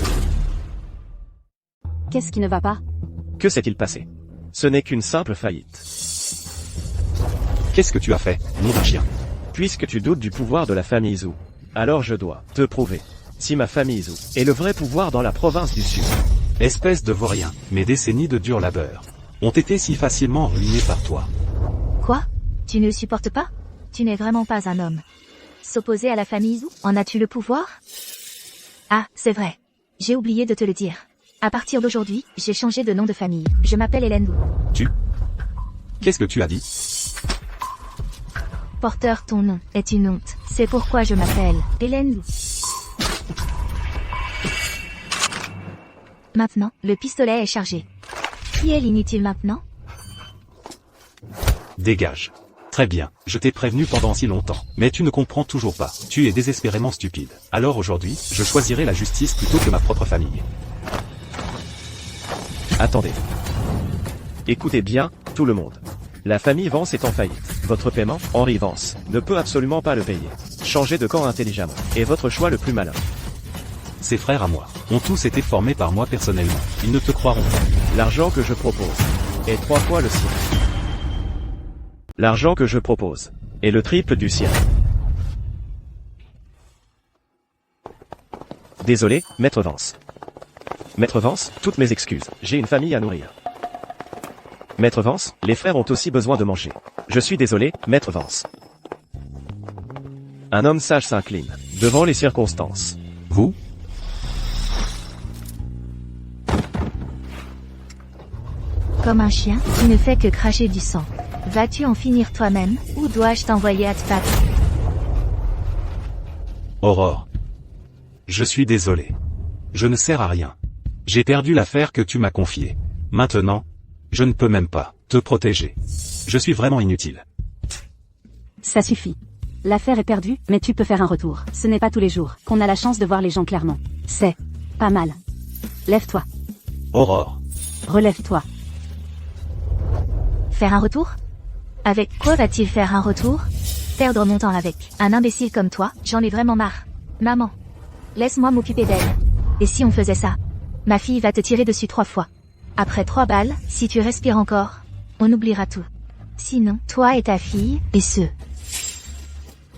Qu'est-ce qui ne va pas? Que s'est-il passé? Ce n'est qu'une simple faillite. Qu'est-ce que tu as fait, nom d'un chien? Puisque tu doutes du pouvoir de la famille Zhou, alors je dois te prouver. Si ma famille Zhou est le vrai pouvoir dans la province du Sud. Espèce de vaurien, mes décennies de dur labeur ont été si facilement ruinées par toi. Quoi? Tu ne le supportes pas? Tu n'es vraiment pas un homme. S'opposer à la famille Zhou, en as-tu le pouvoir? Ah, c'est vrai. J'ai oublié de te le dire. À partir d'aujourd'hui, j'ai changé de nom de famille. Je m'appelle Hélène Wu. Tu? Qu'est-ce que tu as dit? Porteur, ton nom est une honte. C'est pourquoi je m'appelle Hélène Wu. Maintenant, le pistolet est chargé. Qui est l'inutile maintenant? Dégage. Très bien, je t'ai prévenu pendant si longtemps, mais tu ne comprends toujours pas. Tu es désespérément stupide. Alors aujourd'hui, je choisirai la justice plutôt que ma propre famille. Attendez. Écoutez bien, tout le monde. La famille Vance est en faillite. Votre paiement, Henri Vance, ne peut absolument pas le payer. Changez de camp intelligemment. Et votre choix le plus malin. Ses frères à moi ont tous été formés par moi personnellement. Ils ne te croiront pas. L'argent que je propose est 3 fois le sien. L'argent que je propose est le triple du sien. Désolé, Maître Vance. Maître Vance, toutes mes excuses, j'ai une famille à nourrir. Maître Vance, les frères ont aussi besoin de manger. Je suis désolé, Maître Vance. Un homme sage s'incline devant les circonstances. Vous? Comme un chien, tu ne fais que cracher du sang. Vas-tu en finir toi-même, ou dois-je t'envoyer à te battre? Aurore. Je suis désolé. Je ne sers à rien. J'ai perdu l'affaire que tu m'as confiée. Maintenant, je ne peux même pas te protéger. Je suis vraiment inutile. Ça suffit. L'affaire est perdue, mais tu peux faire un retour. Ce n'est pas tous les jours qu'on a la chance de voir les gens clairement. C'est pas mal. Lève-toi. Aurore. Relève-toi. Faire un retour? Avec quoi va-t-il faire un retour? Perdre mon temps avec un imbécile comme toi, j'en ai vraiment marre. Maman, laisse-moi m'occuper d'elle. Et si on faisait ça? Ma fille va te tirer dessus 3 fois. Après 3 balles, si tu respires encore, on oubliera tout. Sinon, toi et ta fille, et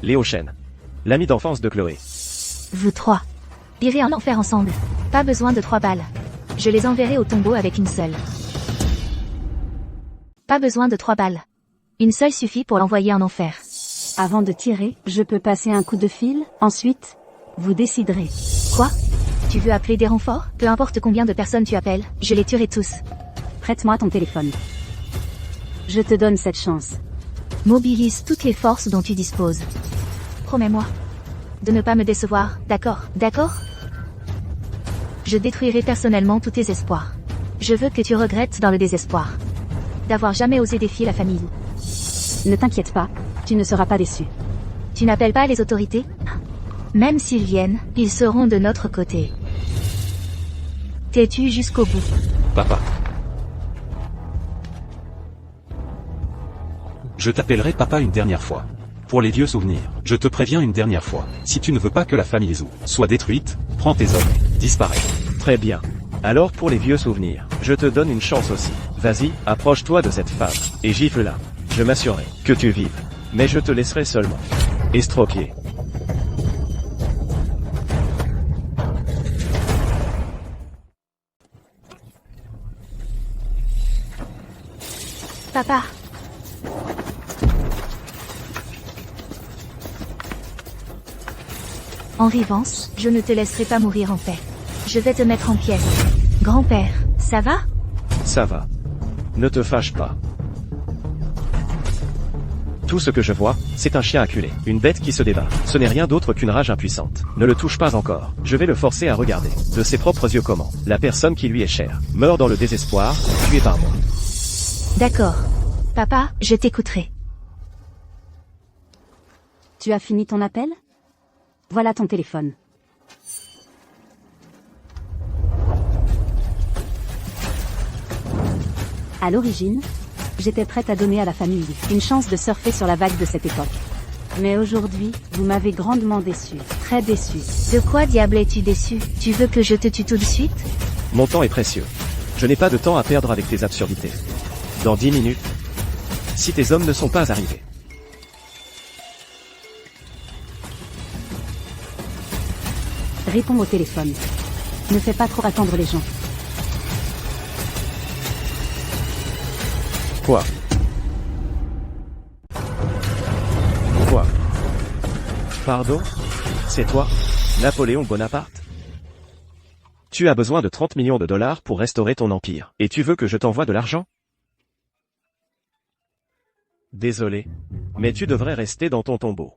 Léo Chen. L'ami d'enfance de Chloé. vous 3. Irez en enfer ensemble. Pas besoin de 3 balles. Je les enverrai au tombeau avec une seule. Pas besoin de 3 balles. Une seule suffit pour l'envoyer en enfer. Avant de tirer, je peux passer un coup de fil, ensuite, vous déciderez. Quoi? Tu veux appeler des renforts? Peu importe combien de personnes tu appelles, je les tuerai tous. Prête-moi ton téléphone. Je te donne cette chance. Mobilise toutes les forces dont tu disposes. Promets-moi de ne pas me décevoir, d'accord? D'accord? Je détruirai personnellement tous tes espoirs. Je veux que tu regrettes dans le désespoir d'avoir jamais osé défier la famille. Ne t'inquiète pas, tu ne seras pas déçu. Tu n'appelles pas les autorités? Même s'ils viennent, ils seront de notre côté. T'es-tu jusqu'au bout? Papa. Je t'appellerai papa une dernière fois. Pour les vieux souvenirs, je te préviens une dernière fois. Si tu ne veux pas que la famille Zou soit détruite, prends tes hommes, disparais. Très bien. Alors pour les vieux souvenirs, je te donne une chance aussi. Vas-y, approche-toi de cette femme, et gifle-la. Je m'assurerai que tu vives. Mais je te laisserai seulement estropier. Papa. Henri Vance, je ne te laisserai pas mourir en paix. Je vais te mettre en pièces. Grand-père, ça va? Ça va. Ne te fâche pas. Tout ce que je vois, c'est un chien acculé, une bête qui se débat. Ce n'est rien d'autre qu'une rage impuissante. Ne le touche pas encore. Je vais le forcer à regarder, de ses propres yeux comment, la personne qui lui est chère, meurt dans le désespoir, tuée par moi. D'accord. Papa, je t'écouterai. Tu as fini ton appel? Voilà ton téléphone. À l'origine, j'étais prête à donner à la famille une chance de surfer sur la vague de cette époque. Mais aujourd'hui, vous m'avez grandement déçu, très déçu. De quoi diable es-tu déçu? Tu veux que je te tue tout de suite? Mon temps est précieux. Je n'ai pas de temps à perdre avec tes absurdités. Dans 10 minutes, si tes hommes ne sont pas arrivés. Réponds au téléphone. Ne fais pas trop attendre les gens. Quoi? Quoi? Pardon? C'est toi, Napoléon Bonaparte? Tu as besoin de 30 millions de dollars pour restaurer ton empire, et tu veux que je t'envoie de l'argent? Désolé, mais tu devrais rester dans ton tombeau.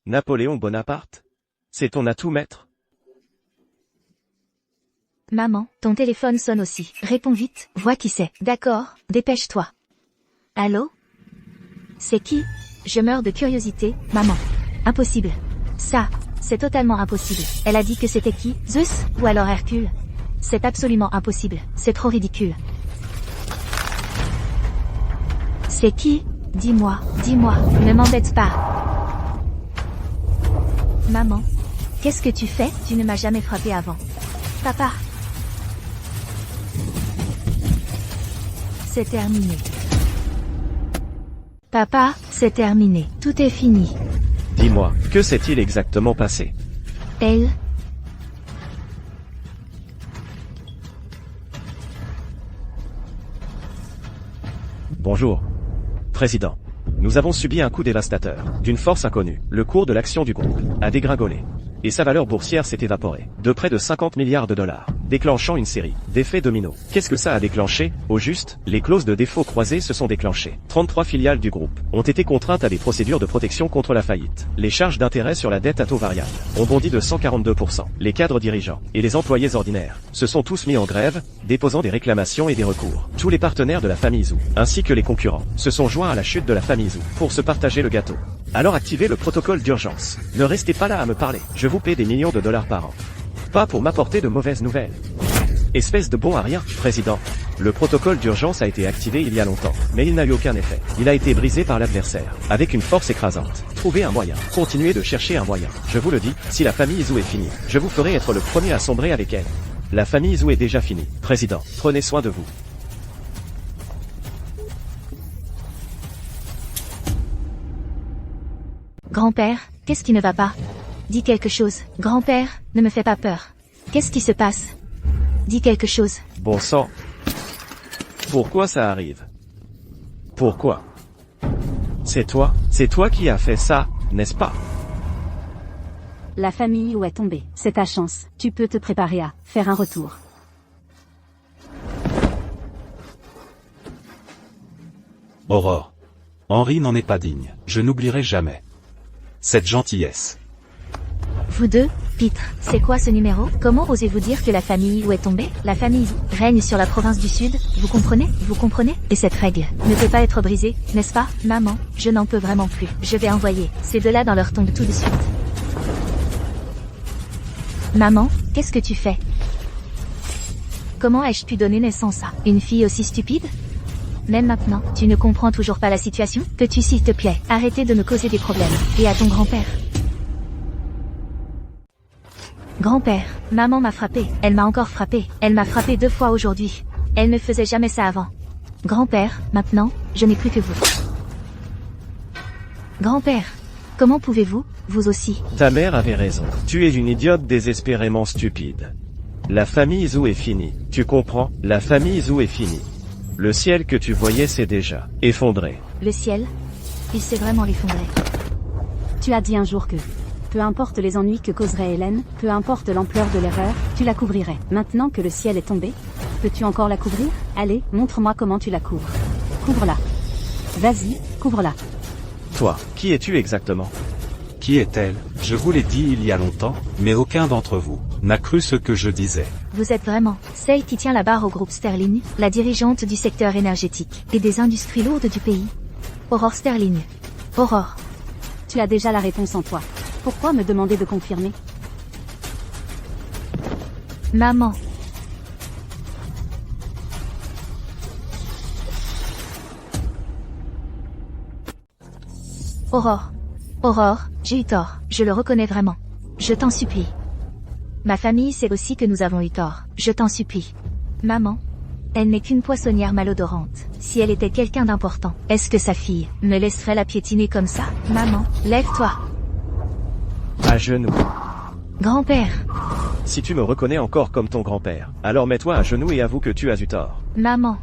Napoléon Bonaparte? C'est ton atout, maître? Maman, ton téléphone sonne aussi. Réponds vite, vois qui c'est. D'accord, dépêche-toi. Allô? C'est qui? Je meurs de curiosité, maman. Impossible. Ça, c'est totalement impossible. Elle a dit que c'était qui? Zeus? Ou alors Hercule? C'est absolument impossible. C'est trop ridicule. C'est qui? Dis-moi, dis-moi, ne m'embête pas. Maman. Qu'est-ce que tu fais? Tu ne m'as jamais frappé avant. Papa. C'est terminé. Papa, c'est terminé. Tout est fini. Dis-moi, que s'est-il exactement passé? Elle. Bonjour. Président. Nous avons subi un coup dévastateur, d'une force inconnue. Le cours de l'action du groupe a dégringolé. Et sa valeur boursière s'est évaporée, de près de 50 milliards de dollars, déclenchant une série d'effets dominos. Qu'est-ce que ça a déclenché? Au juste, les clauses de défaut croisées se sont déclenchées. 33 filiales du groupe ont été contraintes à des procédures de protection contre la faillite. Les charges d'intérêt sur la dette à taux variable ont bondi de 142%. Les cadres dirigeants et les employés ordinaires se sont tous mis en grève, déposant des réclamations et des recours. Tous les partenaires de la famille Zou, ainsi que les concurrents, se sont joints à la chute de la famille Zou pour se partager le gâteau. Alors activez le protocole d'urgence. Ne restez pas là à me parler. Je vous paie des millions de dollars par an. Pas pour m'apporter de mauvaises nouvelles. Espèce de bon à rien, président. Le protocole d'urgence a été activé il y a longtemps, mais il n'a eu aucun effet. Il a été brisé par l'adversaire, avec une force écrasante. Trouvez un moyen. Continuez de chercher un moyen. Je vous le dis, si la famille Zou est finie, je vous ferai être le premier à sombrer avec elle. La famille Zou est déjà finie. Président, prenez soin de vous. Grand-père, qu'est-ce qui ne va pas? Dis quelque chose. Grand-père, ne me fais pas peur. Qu'est-ce qui se passe? Dis quelque chose. Bon sang. Pourquoi ça arrive? Pourquoi? C'est toi qui as fait ça, n'est-ce pas? La famille où est tombée. C'est ta chance. Tu peux te préparer à faire un retour. Aurore. Henri n'en est pas digne. Je n'oublierai jamais cette gentillesse. Vous deux, Pitre, c'est quoi ce numéro? Comment osez-vous dire que la famille où est tombée? La famille règne sur la province du Sud, vous comprenez? Vous comprenez? Et cette règle ne peut pas être brisée, n'est-ce pas? Maman, je n'en peux vraiment plus. Je vais envoyer ces deux-là dans leur tombe tout de suite. Maman, qu'est-ce que tu fais? Comment ai-je pu donner naissance à une fille aussi stupide? Même maintenant, tu ne comprends toujours pas la situation? Peux-tu s'il te plaît, arrêter de me causer des problèmes? Et à ton grand-père? Grand-père, maman m'a frappé, elle m'a encore frappé, elle m'a frappé 2 fois aujourd'hui. Elle ne faisait jamais ça avant. Grand-père, maintenant, je n'ai plus que vous. Grand-père, comment pouvez-vous, vous aussi? Ta mère avait raison. Tu es une idiote désespérément stupide. La famille Zou est finie. Tu comprends? La famille Zou est finie. Le ciel que tu voyais s'est déjà effondré. Le ciel? Il s'est vraiment effondré. Tu as dit un jour que, peu importe les ennuis que causerait Hélène, peu importe l'ampleur de l'erreur, tu la couvrirais. Maintenant que le ciel est tombé, peux-tu encore la couvrir? Allez, montre-moi comment tu la couvres. Couvre-la. Vas-y, couvre-la. Toi, qui es-tu exactement? Qui est-elle? Je vous l'ai dit il y a longtemps, mais aucun d'entre vous n'a cru ce que je disais. Vous êtes vraiment celle qui tient la barre au groupe Sterling, la dirigeante du secteur énergétique et des industries lourdes du pays. Aurore Sterling. Aurore. Tu as déjà la réponse en toi. Pourquoi me demander de confirmer? Maman. Aurore. Aurore, j'ai eu tort, je le reconnais vraiment. Je t'en supplie. Ma famille sait aussi que nous avons eu tort, je t'en supplie. Maman. Elle n'est qu'une poissonnière malodorante. Si elle était quelqu'un d'important, est-ce que sa fille me laisserait la piétiner comme ça? Maman, lève-toi. À genoux. Grand-père. Si tu me reconnais encore comme ton grand-père, alors mets-toi à genoux et avoue que tu as eu tort. Maman.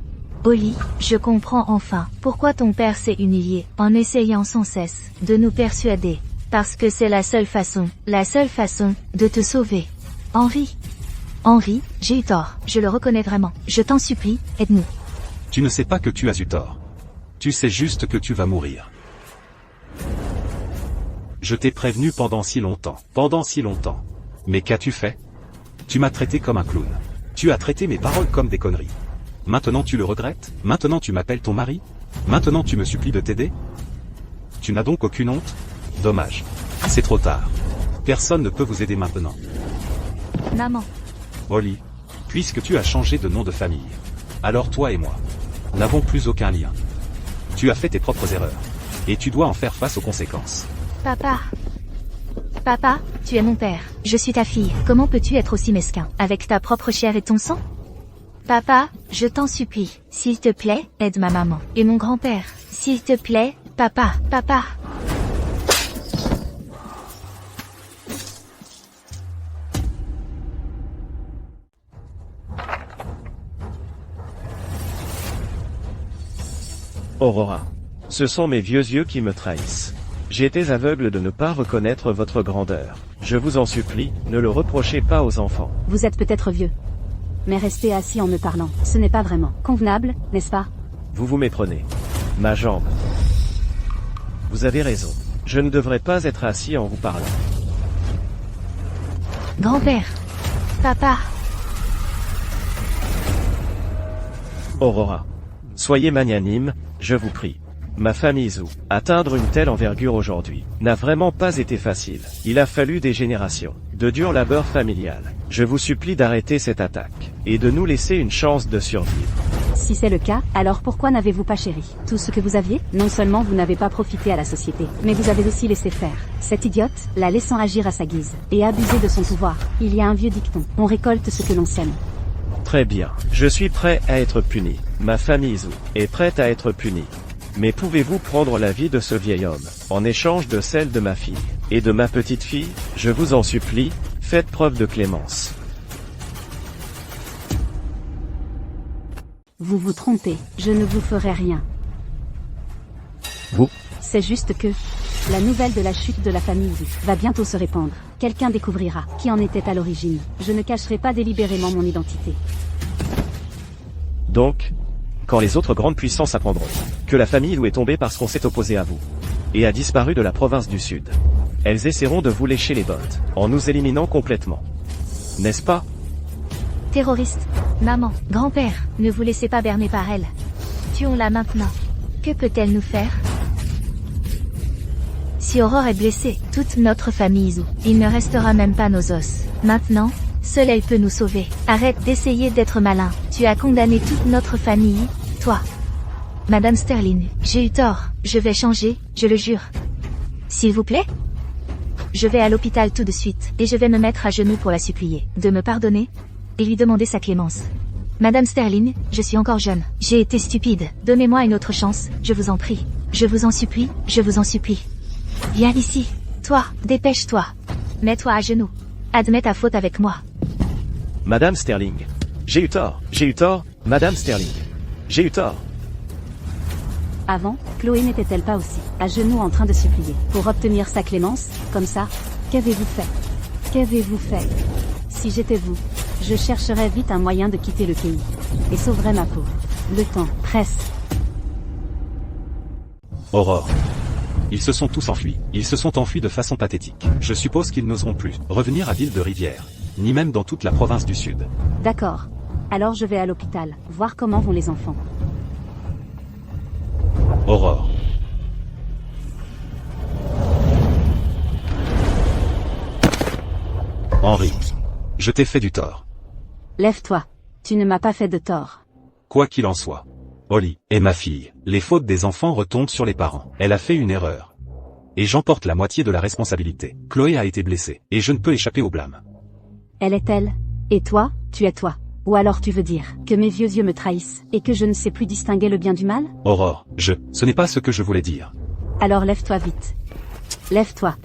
Oli, je comprends enfin pourquoi ton père s'est humilié en essayant sans cesse de nous persuader. Parce que c'est la seule façon de te sauver. Henri. Henri, j'ai eu tort, je le reconnais vraiment. Je t'en supplie, aide-nous. Tu ne sais pas que tu as eu tort. Tu sais juste que tu vas mourir. Je t'ai prévenu pendant si longtemps. Mais qu'as-tu fait? Tu m'as traité comme un clown. Tu as traité mes paroles comme des conneries. Maintenant tu le regrettes? Maintenant tu m'appelles ton mari? Maintenant tu me supplies de t'aider? Tu n'as donc aucune honte? Dommage. C'est trop tard. Personne ne peut vous aider maintenant. Maman. Oli, puisque tu as changé de nom de famille, alors toi et moi n'avons plus aucun lien. Tu as fait tes propres erreurs. Et tu dois en faire face aux conséquences. Papa. Papa, tu es mon père. Je suis ta fille. Comment peux-tu être aussi mesquin avec ta propre chair et ton sang? Papa, je t'en supplie. S'il te plaît, aide ma maman. Et mon grand-père. S'il te plaît, papa. Aurora. Ce sont mes vieux yeux qui me trahissent. J'étais aveugle de ne pas reconnaître votre grandeur. Je vous en supplie, ne le reprochez pas aux enfants. Vous êtes peut-être vieux. Mais rester assis en me parlant, ce n'est pas vraiment convenable, n'est-ce pas? Vous vous méprenez. Ma jambe. Vous avez raison. Je ne devrais pas être assis en vous parlant. Grand-père. Papa. Aurora. Soyez magnanime, je vous prie. Ma famille Zou, atteindre une telle envergure aujourd'hui, n'a vraiment pas été facile. Il a fallu des générations, de dur labeur familial. Je vous supplie d'arrêter cette attaque, et de nous laisser une chance de survivre. Si c'est le cas, alors pourquoi n'avez-vous pas chéri tout ce que vous aviez? Non seulement vous n'avez pas profité à la société, mais vous avez aussi laissé faire. Cet idiote, la laissant agir à sa guise, et abuser de son pouvoir. Il y a un vieux dicton, on récolte ce que l'on sème. Très bien, je suis prêt à être puni. Ma famille Zou est prête à être punie. Mais pouvez-vous prendre la vie de ce vieil homme, en échange de celle de ma fille, et de ma petite fille? Je vous en supplie, faites preuve de clémence. Vous vous trompez, je ne vous ferai rien. Vous? C'est juste que... La nouvelle de la chute de la famille Wu va bientôt se répandre. Quelqu'un découvrira qui en était à l'origine. Je ne cacherai pas délibérément mon identité. Donc, quand les autres grandes puissances apprendront que la famille Wu est tombée parce qu'on s'est opposé à vous, et a disparu de la province du Sud, elles essaieront de vous lécher les bottes, en nous éliminant complètement. N'est-ce pas? Terroriste. Maman, grand-père, ne vous laissez pas berner par elle. Tuons-la maintenant. Que peut-elle nous faire? Si Aurore est blessée, toute notre famille Zhu, il ne restera même pas nos os. Maintenant, seule elle peut nous sauver. Arrête d'essayer d'être malin. Tu as condamné toute notre famille, toi. Madame Sterling, j'ai eu tort. Je vais changer, je le jure. S'il vous plaît? Je vais à l'hôpital tout de suite, et je vais me mettre à genoux pour la supplier de me pardonner, et lui demander sa clémence. Madame Sterling, je suis encore jeune. J'ai été stupide. Donnez-moi une autre chance, je vous en prie. Je vous en supplie, je vous en supplie. Viens ici. Toi, dépêche-toi. Mets-toi à genoux. Admets ta faute avec moi. Madame Sterling. J'ai eu tort, Madame Sterling. J'ai eu tort. Avant, Chloé n'était-elle pas aussi, à genoux en train de supplier, pour obtenir sa clémence, comme ça? Qu'avez-vous fait? Qu'avez-vous fait? Si j'étais vous, je chercherais vite un moyen de quitter le pays, et sauverais ma peau. Le temps presse. Aurore. Ils se sont tous enfuis. Ils se sont enfuis de façon pathétique. Je suppose qu'ils n'oseront plus revenir à Ville de Rivière, ni même dans toute la province du Sud. D'accord. Alors je vais à l'hôpital, voir comment vont les enfants. Aurore. Henri. Je t'ai fait du tort. Lève-toi. Tu ne m'as pas fait de tort. Quoi qu'il en soit. Holly est ma fille. Les fautes des enfants retombent sur les parents. Elle a fait une erreur. Et j'emporte la moitié de la responsabilité. Chloé a été blessée, et je ne peux échapper au blâme. Elle est elle. Et toi, tu es toi. Ou alors tu veux dire que mes vieux yeux me trahissent, et que je ne sais plus distinguer le bien du mal? Aurore, ce n'est pas ce que je voulais dire. Alors lève-toi vite. Lève-toi.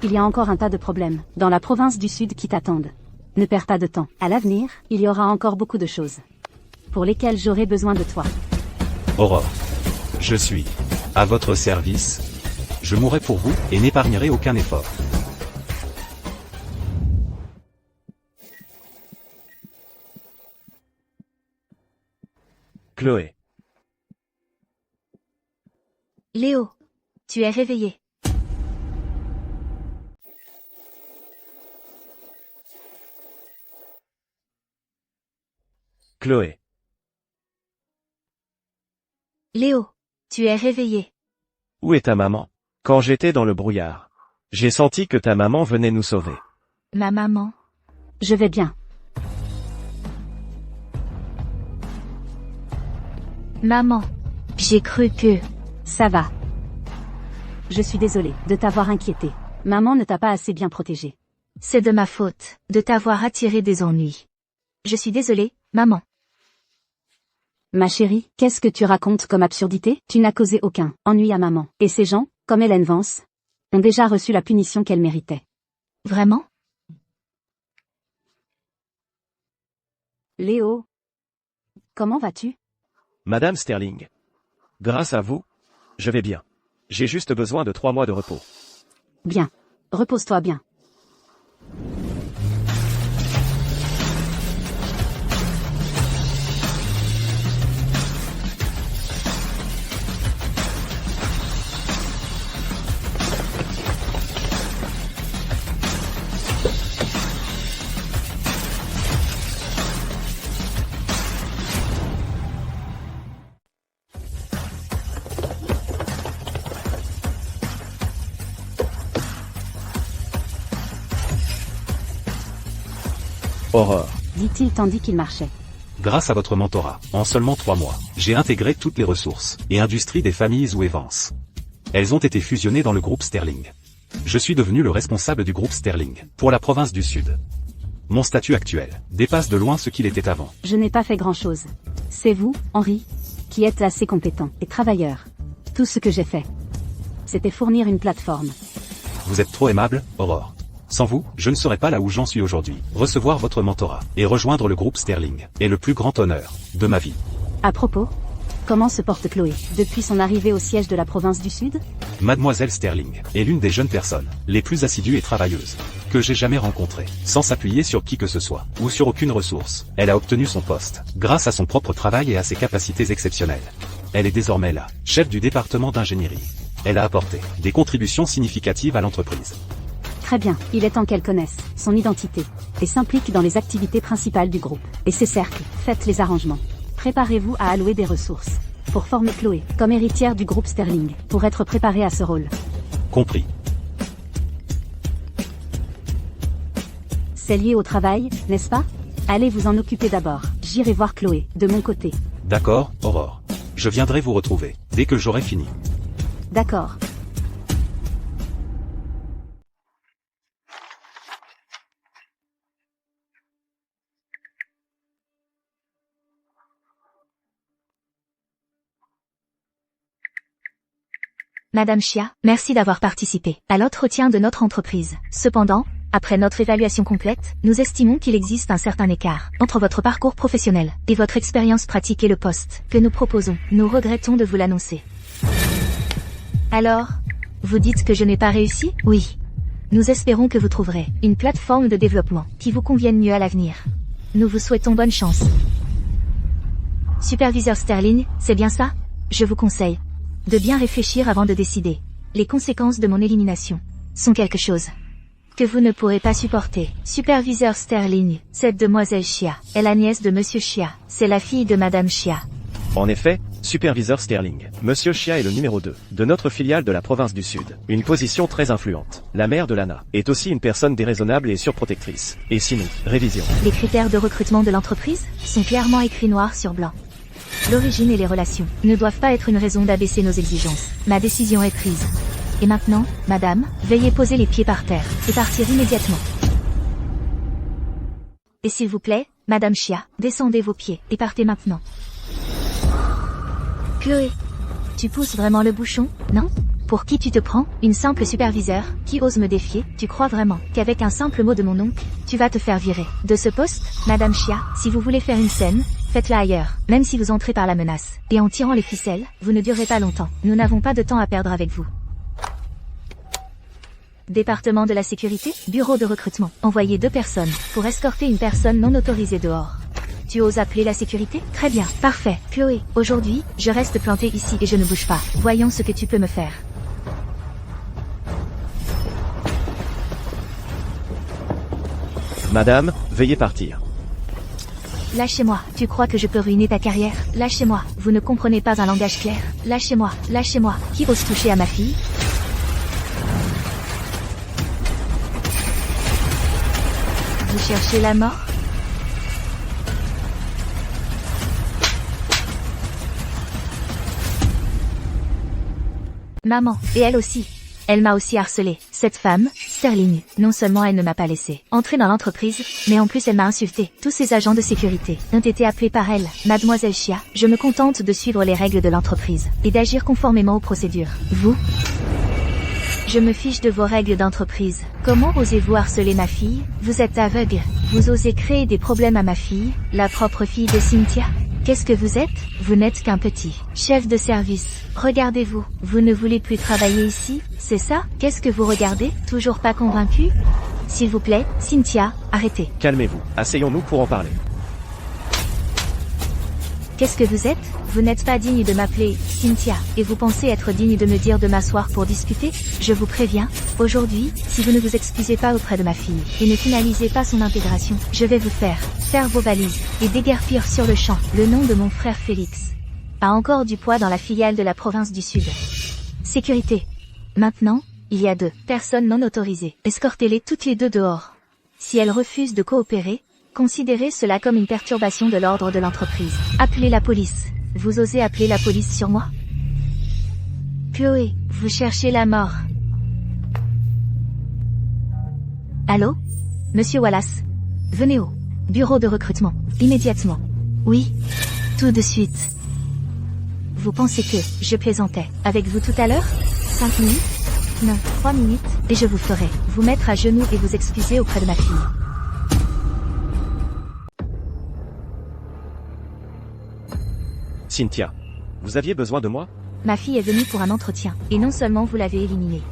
Il y a encore un tas de problèmes, dans la province du Sud qui t'attendent. Ne perds pas de temps. À l'avenir, il y aura encore beaucoup de choses pour lesquelles j'aurai besoin de toi. Aurore. Je suis à votre service. Je mourrai pour vous, et n'épargnerai aucun effort. Chloé. Léo. Tu es réveillé. Chloé. Léo. Tu es réveillé. Où est ta maman? Quand j'étais dans le brouillard, j'ai senti que ta maman venait nous sauver. Ma maman. Je vais bien. Maman. J'ai cru que... Ça va. Je suis désolée de t'avoir inquiété. Maman ne t'a pas assez bien protégée. C'est de ma faute, de t'avoir attiré des ennuis. Je suis désolée, maman. Ma chérie, qu'est-ce que tu racontes comme absurdité? Tu n'as causé aucun ennui à maman. Et ces gens, comme Hélène Vance, ont déjà reçu la punition qu'elle méritait. Vraiment? Léo. Comment vas-tu? Madame Sterling. Grâce à vous, je vais bien. J'ai juste besoin de 3 mois de repos. Bien. Repose-toi bien. Aurore. Dit-il tandis qu'il marchait. Grâce à votre mentorat, en seulement 3 mois, j'ai intégré toutes les ressources et industries des familles Zhu et Vance. Elles ont été fusionnées dans le groupe Sterling. Je suis devenu le responsable du groupe Sterling, pour la province du Sud. Mon statut actuel dépasse de loin ce qu'il était avant. Je n'ai pas fait grand-chose. C'est vous, Henri, qui êtes assez compétent et travailleur Tout ce que j'ai fait, c'était fournir une plateforme. Vous êtes trop aimable, Aurore. Sans vous, je ne serais pas là où j'en suis aujourd'hui. Recevoir votre mentorat et rejoindre le groupe Sterling est le plus grand honneur de ma vie. À propos, comment se porte Chloé depuis son arrivée au siège de la province du Sud? Mademoiselle Sterling est l'une des jeunes personnes les plus assidues et travailleuses que j'ai jamais rencontrées. Sans s'appuyer sur qui que ce soit, ou sur aucune ressource, elle a obtenu son poste, grâce à son propre travail et à ses capacités exceptionnelles. Elle est désormais là, chef du département d'ingénierie. Elle a apporté des contributions significatives à l'entreprise. Très bien, il est temps qu'elle connaisse son identité et s'implique dans les activités principales du groupe. Et ses cercles, faites les arrangements. Préparez-vous à allouer des ressources pour former Chloé comme héritière du groupe Sterling, pour être préparée à ce rôle. Compris. C'est lié au travail, n'est-ce pas? Allez vous en occuper d'abord. J'irai voir Chloé, de mon côté. D'accord, Aurore. Je viendrai vous retrouver dès que j'aurai fini. D'accord. Madame Chia, merci d'avoir participé à l'entretien de notre entreprise. Cependant, après notre évaluation complète, nous estimons qu'il existe un certain écart entre votre parcours professionnel et votre expérience pratique et le poste que nous proposons. Nous regrettons de vous l'annoncer. Alors, vous dites que je n'ai pas réussi? Oui. Nous espérons que vous trouverez une plateforme de développement qui vous convienne mieux à l'avenir. Nous vous souhaitons bonne chance. Superviseur Sterling, c'est bien ça? Je vous conseille de bien réfléchir avant de décider. Les conséquences de mon élimination sont quelque chose que vous ne pourrez pas supporter. Superviseur Sterling, cette demoiselle Chia est la nièce de Monsieur Chia. C'est la fille de Madame Chia. En effet, superviseur Sterling, Monsieur Chia est le numéro 2 de notre filiale de la province du Sud. Une position très influente. La mère de Lana est aussi une personne déraisonnable et surprotectrice. Et sinon, révision. Les critères de recrutement de l'entreprise sont clairement écrits noir sur blanc. L'origine et les relations ne doivent pas être une raison d'abaisser nos exigences. Ma décision est prise. Et maintenant, madame, veuillez poser les pieds par terre et partir immédiatement. Et s'il vous plaît, madame Chia, descendez vos pieds et partez maintenant. Chloé, tu pousses vraiment le bouchon, non? Pour qui tu te prends? Une simple superviseure qui ose me défier? Tu crois vraiment qu'avec un simple mot de mon oncle, tu vas te faire virer de ce poste? Madame Chia, si vous voulez faire une scène, faites-la ailleurs, même si vous entrez par la menace. Et en tirant les ficelles, vous ne durerez pas longtemps. Nous n'avons pas de temps à perdre avec vous. Département de la sécurité, bureau de recrutement. Envoyez 2 personnes pour escorter une personne non autorisée dehors. Tu oses appeler la sécurité? Très bien, parfait. Chloé, aujourd'hui, je reste plantée ici et je ne bouge pas. Voyons ce que tu peux me faire. Madame, veuillez partir. Lâchez-moi, tu crois que je peux ruiner ta carrière? Lâchez-moi, vous ne comprenez pas un langage clair? Lâchez-moi, lâchez-moi, qui ose toucher à ma fille? Vous cherchez la mort? Maman, et elle aussi. Elle m'a aussi harcelée. Cette femme, Sterling, non seulement elle ne m'a pas laissé entrer dans l'entreprise, mais en plus elle m'a insulté. Tous ces agents de sécurité ont été appelés par elle. Mademoiselle Chia, je me contente de suivre les règles de l'entreprise et d'agir conformément aux procédures. Vous? Je me fiche de vos règles d'entreprise. Comment osez-vous harceler ma fille? Vous êtes aveugle. Vous osez créer des problèmes à ma fille, la propre fille de Cynthia? Qu'est-ce que vous êtes? Vous n'êtes qu'un petit chef de service. Regardez-vous. Vous ne voulez plus travailler ici? C'est ça? Qu'est-ce que vous regardez? Toujours pas convaincu? S'il vous plaît, Cynthia, arrêtez. Calmez-vous. Asseyons-nous pour en parler. Qu'est-ce que vous êtes? Vous n'êtes pas digne de m'appeler Cynthia, et vous pensez être digne de me dire de m'asseoir pour discuter? Je vous préviens, aujourd'hui, si vous ne vous excusez pas auprès de ma fille, et ne finalisez pas son intégration, je vais vous faire vos valises, et déguerpir sur le champ. Le nom de mon frère Félix a encore du poids dans la filiale de la province du Sud. Sécurité. Maintenant, il y a 2 personnes non autorisées. Escortez-les toutes les 2 dehors. Si elles refusent de coopérer, considérez cela comme une perturbation de l'ordre de l'entreprise. Appelez la police. Vous osez appeler la police sur moi? Chloé, vous cherchez la mort. Allô? Monsieur Wallace. Venez au bureau de recrutement. Immédiatement. Oui. Tout de suite. Vous pensez que je plaisantais avec vous tout à l'heure? 5 minutes? Non, 3 minutes, et je vous ferai vous mettre à genoux et vous excuser auprès de ma fille. Cynthia, vous aviez besoin de moi? Ma fille est venue pour un entretien, et non seulement vous l'avez éliminée,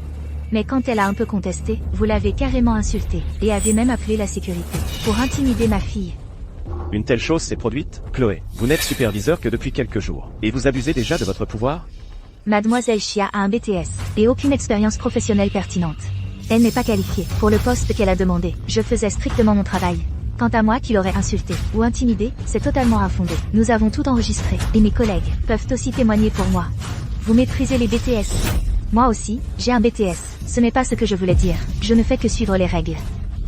mais quand elle a un peu contesté, vous l'avez carrément insultée, et avez même appelé la sécurité, pour intimider ma fille. Une telle chose s'est produite? Chloé, vous n'êtes superviseur que depuis quelques jours, et vous abusez déjà de votre pouvoir? Mademoiselle Chia a un BTS, et aucune expérience professionnelle pertinente. Elle n'est pas qualifiée pour le poste qu'elle a demandé. Je faisais strictement mon travail. Quant à moi qui l'aurais insulté ou intimidé, c'est totalement infondé. Nous avons tout enregistré, et mes collègues peuvent aussi témoigner pour moi. Vous méprisez les BTS. Moi aussi, j'ai un BTS. Ce n'est pas ce que je voulais dire. Je ne fais que suivre les règles.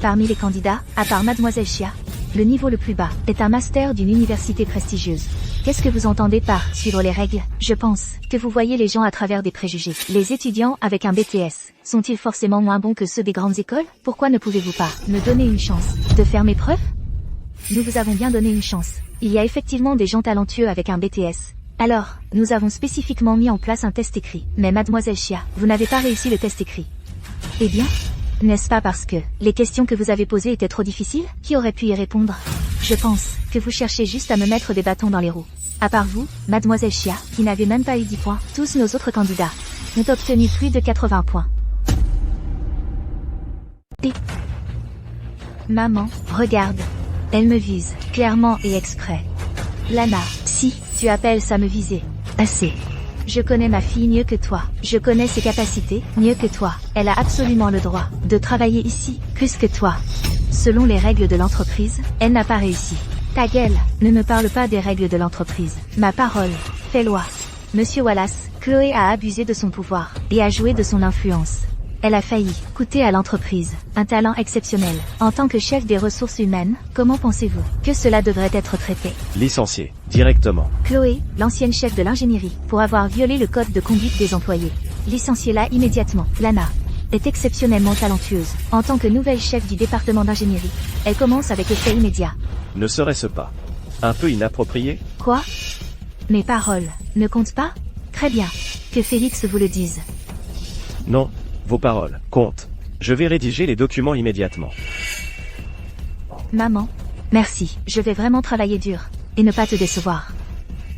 Parmi les candidats, à part Mademoiselle Chia, le niveau le plus bas est un master d'une université prestigieuse. Qu'est-ce que vous entendez par « suivre les règles » ? Je pense que vous voyez les gens à travers des préjugés. Les étudiants avec un BTS sont-ils forcément moins bons que ceux des grandes écoles ? Pourquoi ne pouvez-vous pas me donner une chance de faire mes preuves ? Nous vous avons bien donné une chance. Il y a effectivement des gens talentueux avec un BTS. Alors, nous avons spécifiquement mis en place un test écrit. Mais Mademoiselle Chia, vous n'avez pas réussi le test écrit. Eh bien, n'est-ce pas parce que les questions que vous avez posées étaient trop difficiles ? Qui aurait pu y répondre ? Je pense que vous cherchez juste à me mettre des bâtons dans les roues. À part vous, Mademoiselle Chia, qui n'avait même pas eu 10 points, tous nos autres candidats ont obtenu plus de 80 points. Et... Maman, regarde. Elle me vise, clairement et exprès. Lana, si, tu appelles ça me viser. Assez. Je connais ma fille mieux que toi. Je connais ses capacités mieux que toi. Elle a absolument le droit de travailler ici, plus que toi. Selon les règles de l'entreprise, elle n'a pas réussi. Ta gueule, ne me parle pas des règles de l'entreprise. Ma parole fait loi. Monsieur Wallace, Chloé a abusé de son pouvoir et a joué de son influence. Elle a failli coûter à l'entreprise un talent exceptionnel. En tant que chef des ressources humaines, comment pensez-vous que cela devrait être traité ? Licencié, directement. Chloé, l'ancienne chef de l'ingénierie, pour avoir violé le code de conduite des employés. Licenciez-la immédiatement. Lana est exceptionnellement talentueuse. En tant que nouvelle chef du département d'ingénierie, elle commence avec effet immédiat. Ne serait-ce pas un peu inapproprié ? Quoi ? Mes paroles ne comptent pas ? Très bien. Que Félix vous le dise. Non, vos paroles comptent. Je vais rédiger les documents immédiatement. Maman, merci. Je vais vraiment travailler dur et ne pas te décevoir.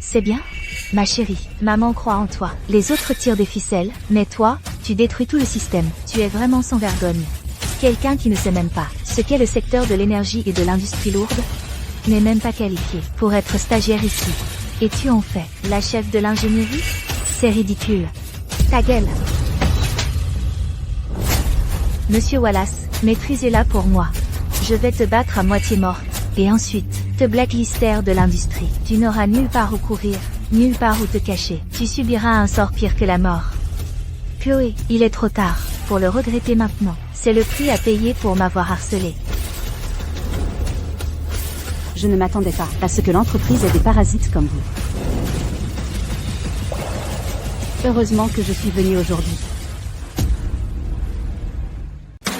C'est bien ? Ma chérie, maman croit en toi. Les autres tirent des ficelles, mais toi, tu détruis tout le système. Tu es vraiment sans vergogne. Quelqu'un qui ne sait même pas ce qu'est le secteur de l'énergie et de l'industrie lourde n'est même pas qualifié pour être stagiaire ici. Et tu en fais la chef de l'ingénierie ? C'est ridicule. Ta gueule. Monsieur Wallace, maîtrisez-la pour moi. Je vais te battre à moitié morte, et ensuite, te blacklister de l'industrie. Tu n'auras nulle part où courir, nulle part où te cacher. Tu subiras un sort pire que la mort. Chloé, il est trop tard pour le regretter maintenant. C'est le prix à payer pour m'avoir harcelé. Je ne m'attendais pas à ce que l'entreprise ait des parasites comme vous. Heureusement que je suis venue aujourd'hui.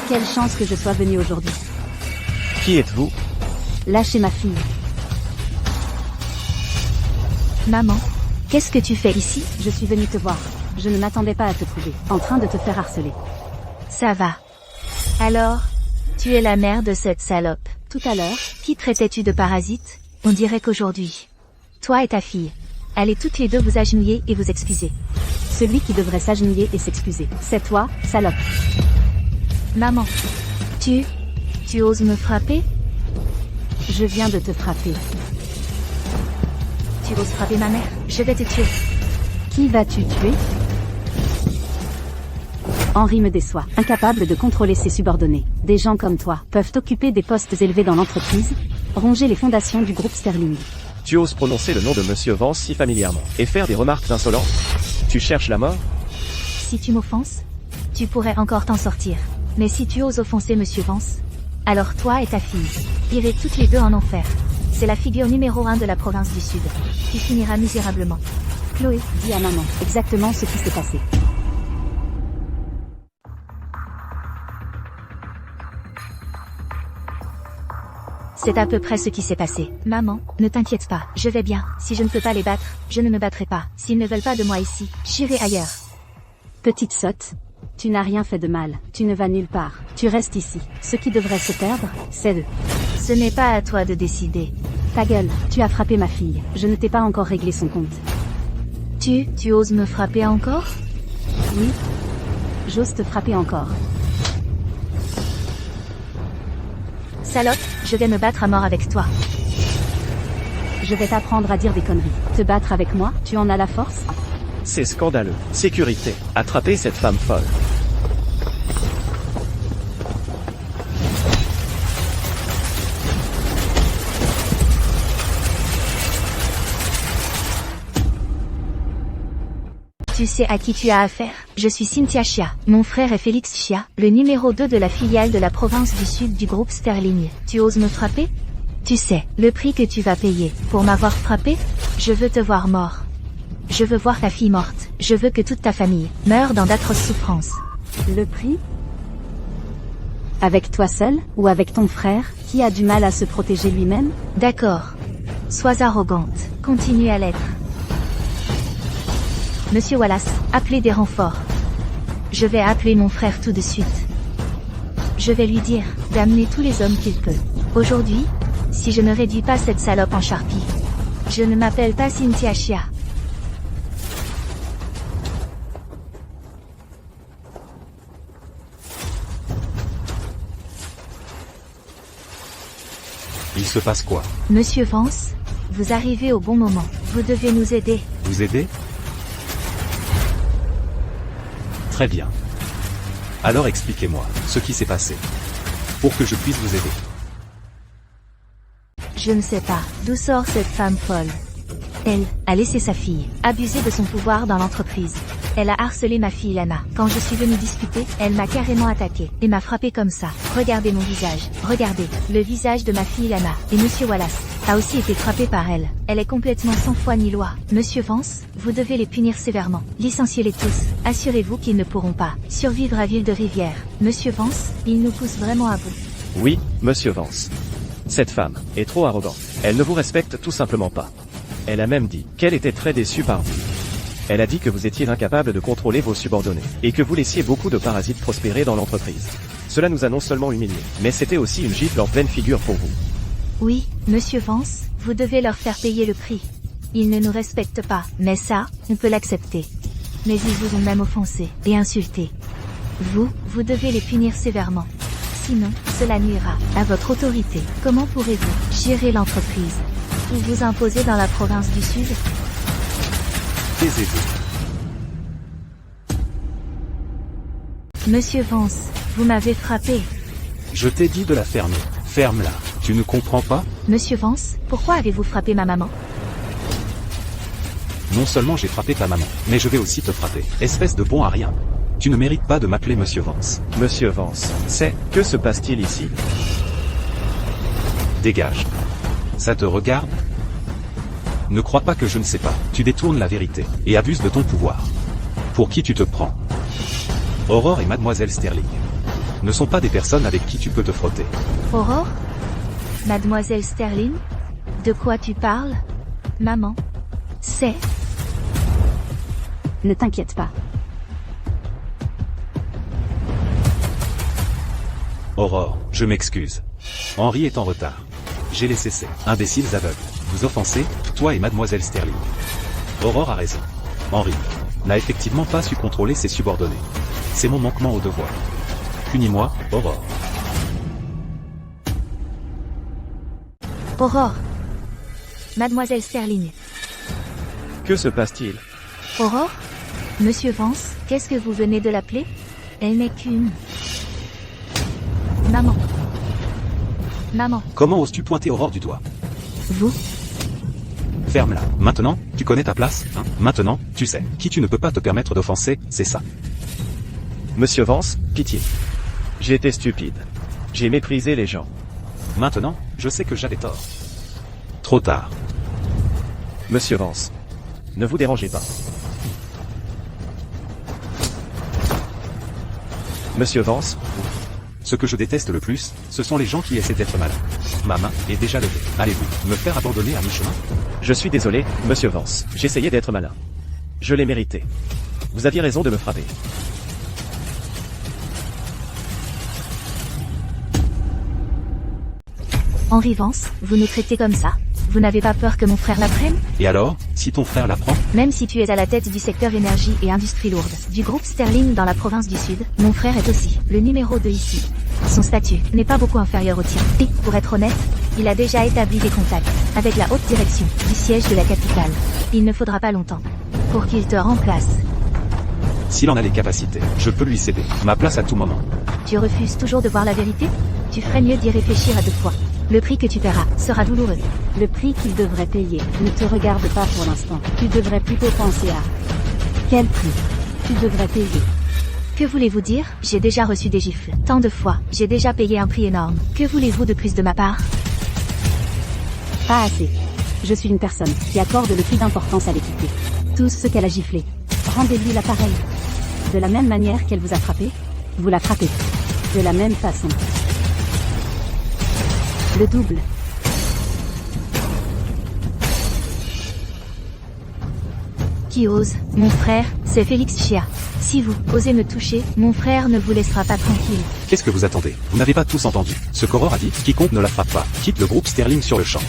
Quelle chance que je sois venue aujourd'hui. Qui êtes-vous ? Lâchez ma fille. Maman, qu'est-ce que tu fais ici ? Je suis venue te voir. Je ne m'attendais pas à te trouver en train de te faire harceler. Ça va. Alors, tu es la mère de cette salope. Tout à l'heure, Qui traitais-tu de parasite ? On dirait qu'aujourd'hui, toi et ta fille, allez toutes les deux vous agenouiller et vous excuser. celui qui devrait s'agenouiller et s'excuser, c'est toi, salope. Maman, tu oses me frapper ? Je viens de te frapper. Tu oses frapper ma mère ? Je vais te tuer. Qui vas-tu tuer ? Henri me déçoit, incapable de contrôler ses subordonnés. Des gens comme toi peuvent occuper des postes élevés dans l'entreprise, ronger les fondations du groupe Sterling. Tu oses prononcer le nom de Monsieur Vance si familièrement, et faire des remarques insolentes ? Tu cherches la mort ? Si tu m'offenses, tu pourrais encore t'en sortir. Mais si tu oses offenser Monsieur Vance, alors toi et ta fille irez toutes les deux en enfer. C'est la figure numéro 1 de la province du Sud. Tu finiras misérablement. Chloé, dis à maman exactement ce qui s'est passé. C'est à peu près ce qui s'est passé. Maman, ne t'inquiète pas, je vais bien. Si je ne peux pas les battre, je ne me battrai pas. S'ils ne veulent pas de moi ici, j'irai ailleurs. Petite sotte. Tu n'as rien fait de mal. Tu ne vas nulle part. Tu restes ici. Ce qui devrait se perdre, c'est eux. Ce n'est pas à toi de décider. Ta gueule, tu as frappé ma fille. Je ne t'ai pas encore réglé son compte. Tu oses me frapper encore? Oui. J'ose te frapper encore. Salope, je vais me battre à mort avec toi. Je vais t'apprendre à dire des conneries. Te battre avec moi, tu en as la force? C'est scandaleux. Sécurité. Attrapez cette femme folle. Tu sais à qui tu as affaire? Je suis Cynthia Chia. Mon frère est Félix Chia, le numéro 2 de la filiale de la province du Sud du groupe Sterling. Tu oses me frapper? Tu sais, le prix que tu vas payer pour m'avoir frappé? Je veux te voir mort. Je veux voir ta fille morte. Je veux que toute ta famille meure dans d'atroces souffrances. Le prix? Avec toi seul, ou avec ton frère, qui a du mal à se protéger lui-même? D'accord. Sois arrogante. Continue à l'être. Monsieur Wallace, appelez des renforts. Je vais appeler mon frère tout de suite. Je vais lui dire d'amener tous les hommes qu'il peut. Aujourd'hui, si je ne réduis pas cette salope en charpie, je ne m'appelle pas Cynthia Chia. Il se passe quoi? Monsieur Vance, vous arrivez au bon moment. Vous devez nous aider. Vous aider? Très bien. Alors expliquez-moi ce qui s'est passé, pour que je puisse vous aider. Je ne sais pas d'où sort cette femme folle. Elle a laissé sa fille abuser de son pouvoir dans l'entreprise. Elle a harcelé ma fille Lana. Quand je suis venue discuter, elle m'a carrément attaqué et m'a frappé comme ça. Regardez mon visage. Regardez le visage de ma fille Lana. Et Monsieur Wallace a aussi été frappé par elle. Elle est complètement sans foi ni loi. Monsieur Vance, vous devez les punir sévèrement. Licenciez-les tous. Assurez-vous qu'ils ne pourront pas survivre à Ville de Rivière. Monsieur Vance, ils nous poussent vraiment à bout. Oui, monsieur Vance. Cette femme est trop arrogante. Elle ne vous respecte tout simplement pas. Elle a même dit qu'elle était très déçue par vous. Elle a dit que vous étiez incapable de contrôler vos subordonnés, et que vous laissiez beaucoup de parasites prospérer dans l'entreprise. Cela nous a non seulement humiliés, mais c'était aussi une gifle en pleine figure pour vous. Oui, Monsieur Vance, vous devez leur faire payer le prix. Ils ne nous respectent pas, mais ça, on peut l'accepter. Mais ils vous ont même offensé et insulté. Vous devez les punir sévèrement. Sinon, cela nuira à votre autorité. Comment pourrez-vous gérer l'entreprise ou vous imposer dans la province du Sud? Taisez-vous. Monsieur Vance, vous m'avez frappé. Je t'ai dit de la fermer. Ferme-la. Tu ne comprends pas? Monsieur Vance, pourquoi avez-vous frappé ma maman? Non seulement j'ai frappé ta maman, mais je vais aussi te frapper. Espèce de bon à rien. Tu ne mérites pas de m'appeler Monsieur Vance. Monsieur Vance, que se passe-t-il ici? Dégage. Ça te regarde? Ne crois pas que je ne sais pas. Tu détournes la vérité et abuses de ton pouvoir. Pour qui tu te prends? Aurore et Mademoiselle Sterling ne sont pas des personnes avec qui tu peux te frotter. Aurore? Mademoiselle Sterling? De quoi tu parles? Maman? C'est... Ne t'inquiète pas. Aurore, je m'excuse. Henri est en retard. J'ai laissé ces imbéciles aveugles vous offenser, toi et Mademoiselle Sterling. Aurore a raison. Henri n'a effectivement pas su contrôler ses subordonnés. C'est mon manquement au devoir. Punis-moi, Aurore. Aurore. Mademoiselle Sterling. Que se passe-t-il? Aurore? Monsieur Vance, qu'est-ce que vous venez de l'appeler? Elle n'est qu'une... Maman. Maman. Comment oses-tu pointer Aurore du doigt? Vous? Ferme-la. Maintenant, tu connais ta place, hein? Maintenant, tu sais qui tu ne peux pas te permettre d'offenser, c'est ça. Monsieur Vance, pitié. J'ai été stupide. J'ai méprisé les gens. Maintenant, je sais que j'avais tort. Trop tard. Monsieur Vance, ne vous dérangez pas. Monsieur Vance, Ce que je déteste le plus, ce sont les gens qui essaient d'être malins. Ma main est déjà levée. Allez-vous me faire abandonner à mi-chemin? Je suis désolé, monsieur Vance. J'essayais d'être malin. Je l'ai mérité. Vous aviez raison de me frapper. Henri Vance, vous nous traitez comme ça? Vous n'avez pas peur que mon frère l'apprenne? Et alors, si ton frère l'apprend? Même si tu es à la tête du secteur énergie et industrie lourde, du groupe Sterling dans la province du Sud, mon frère est aussi le numéro 2 ici. Son statut n'est pas beaucoup inférieur au tien. Et, pour être honnête, il a déjà établi des contacts avec la haute direction du siège de la capitale. Il ne faudra pas longtemps pour qu'il te remplace. S'il en a les capacités, je peux lui céder ma place à tout moment. Tu refuses toujours de voir la vérité? Tu ferais mieux d'y réfléchir à deux fois. Le prix que tu paieras sera douloureux. Le prix qu'il devrait payer ne te regarde pas pour l'instant. Tu devrais plutôt penser à quel prix tu devrais payer. Que voulez-vous dire? J'ai déjà reçu des gifles. Tant de fois. J'ai déjà payé un prix énorme. Que voulez-vous de plus de ma part? Pas assez. Je suis une personne qui accorde le plus d'importance à l'équité. Tout ce qu'elle a giflé, rendez-lui l'appareil. De la même manière qu'elle vous a frappé, vous la frappez. De la même façon. Le double. Qui ose? Mon frère, c'est Félix Chia. Si vous osez me toucher, mon frère ne vous laissera pas tranquille. Qu'est-ce que vous attendez? Vous n'avez pas tous entendu. Ce qu'Aurore a dit, quiconque ne la frappe pas, quitte le groupe Sterling sur le champ.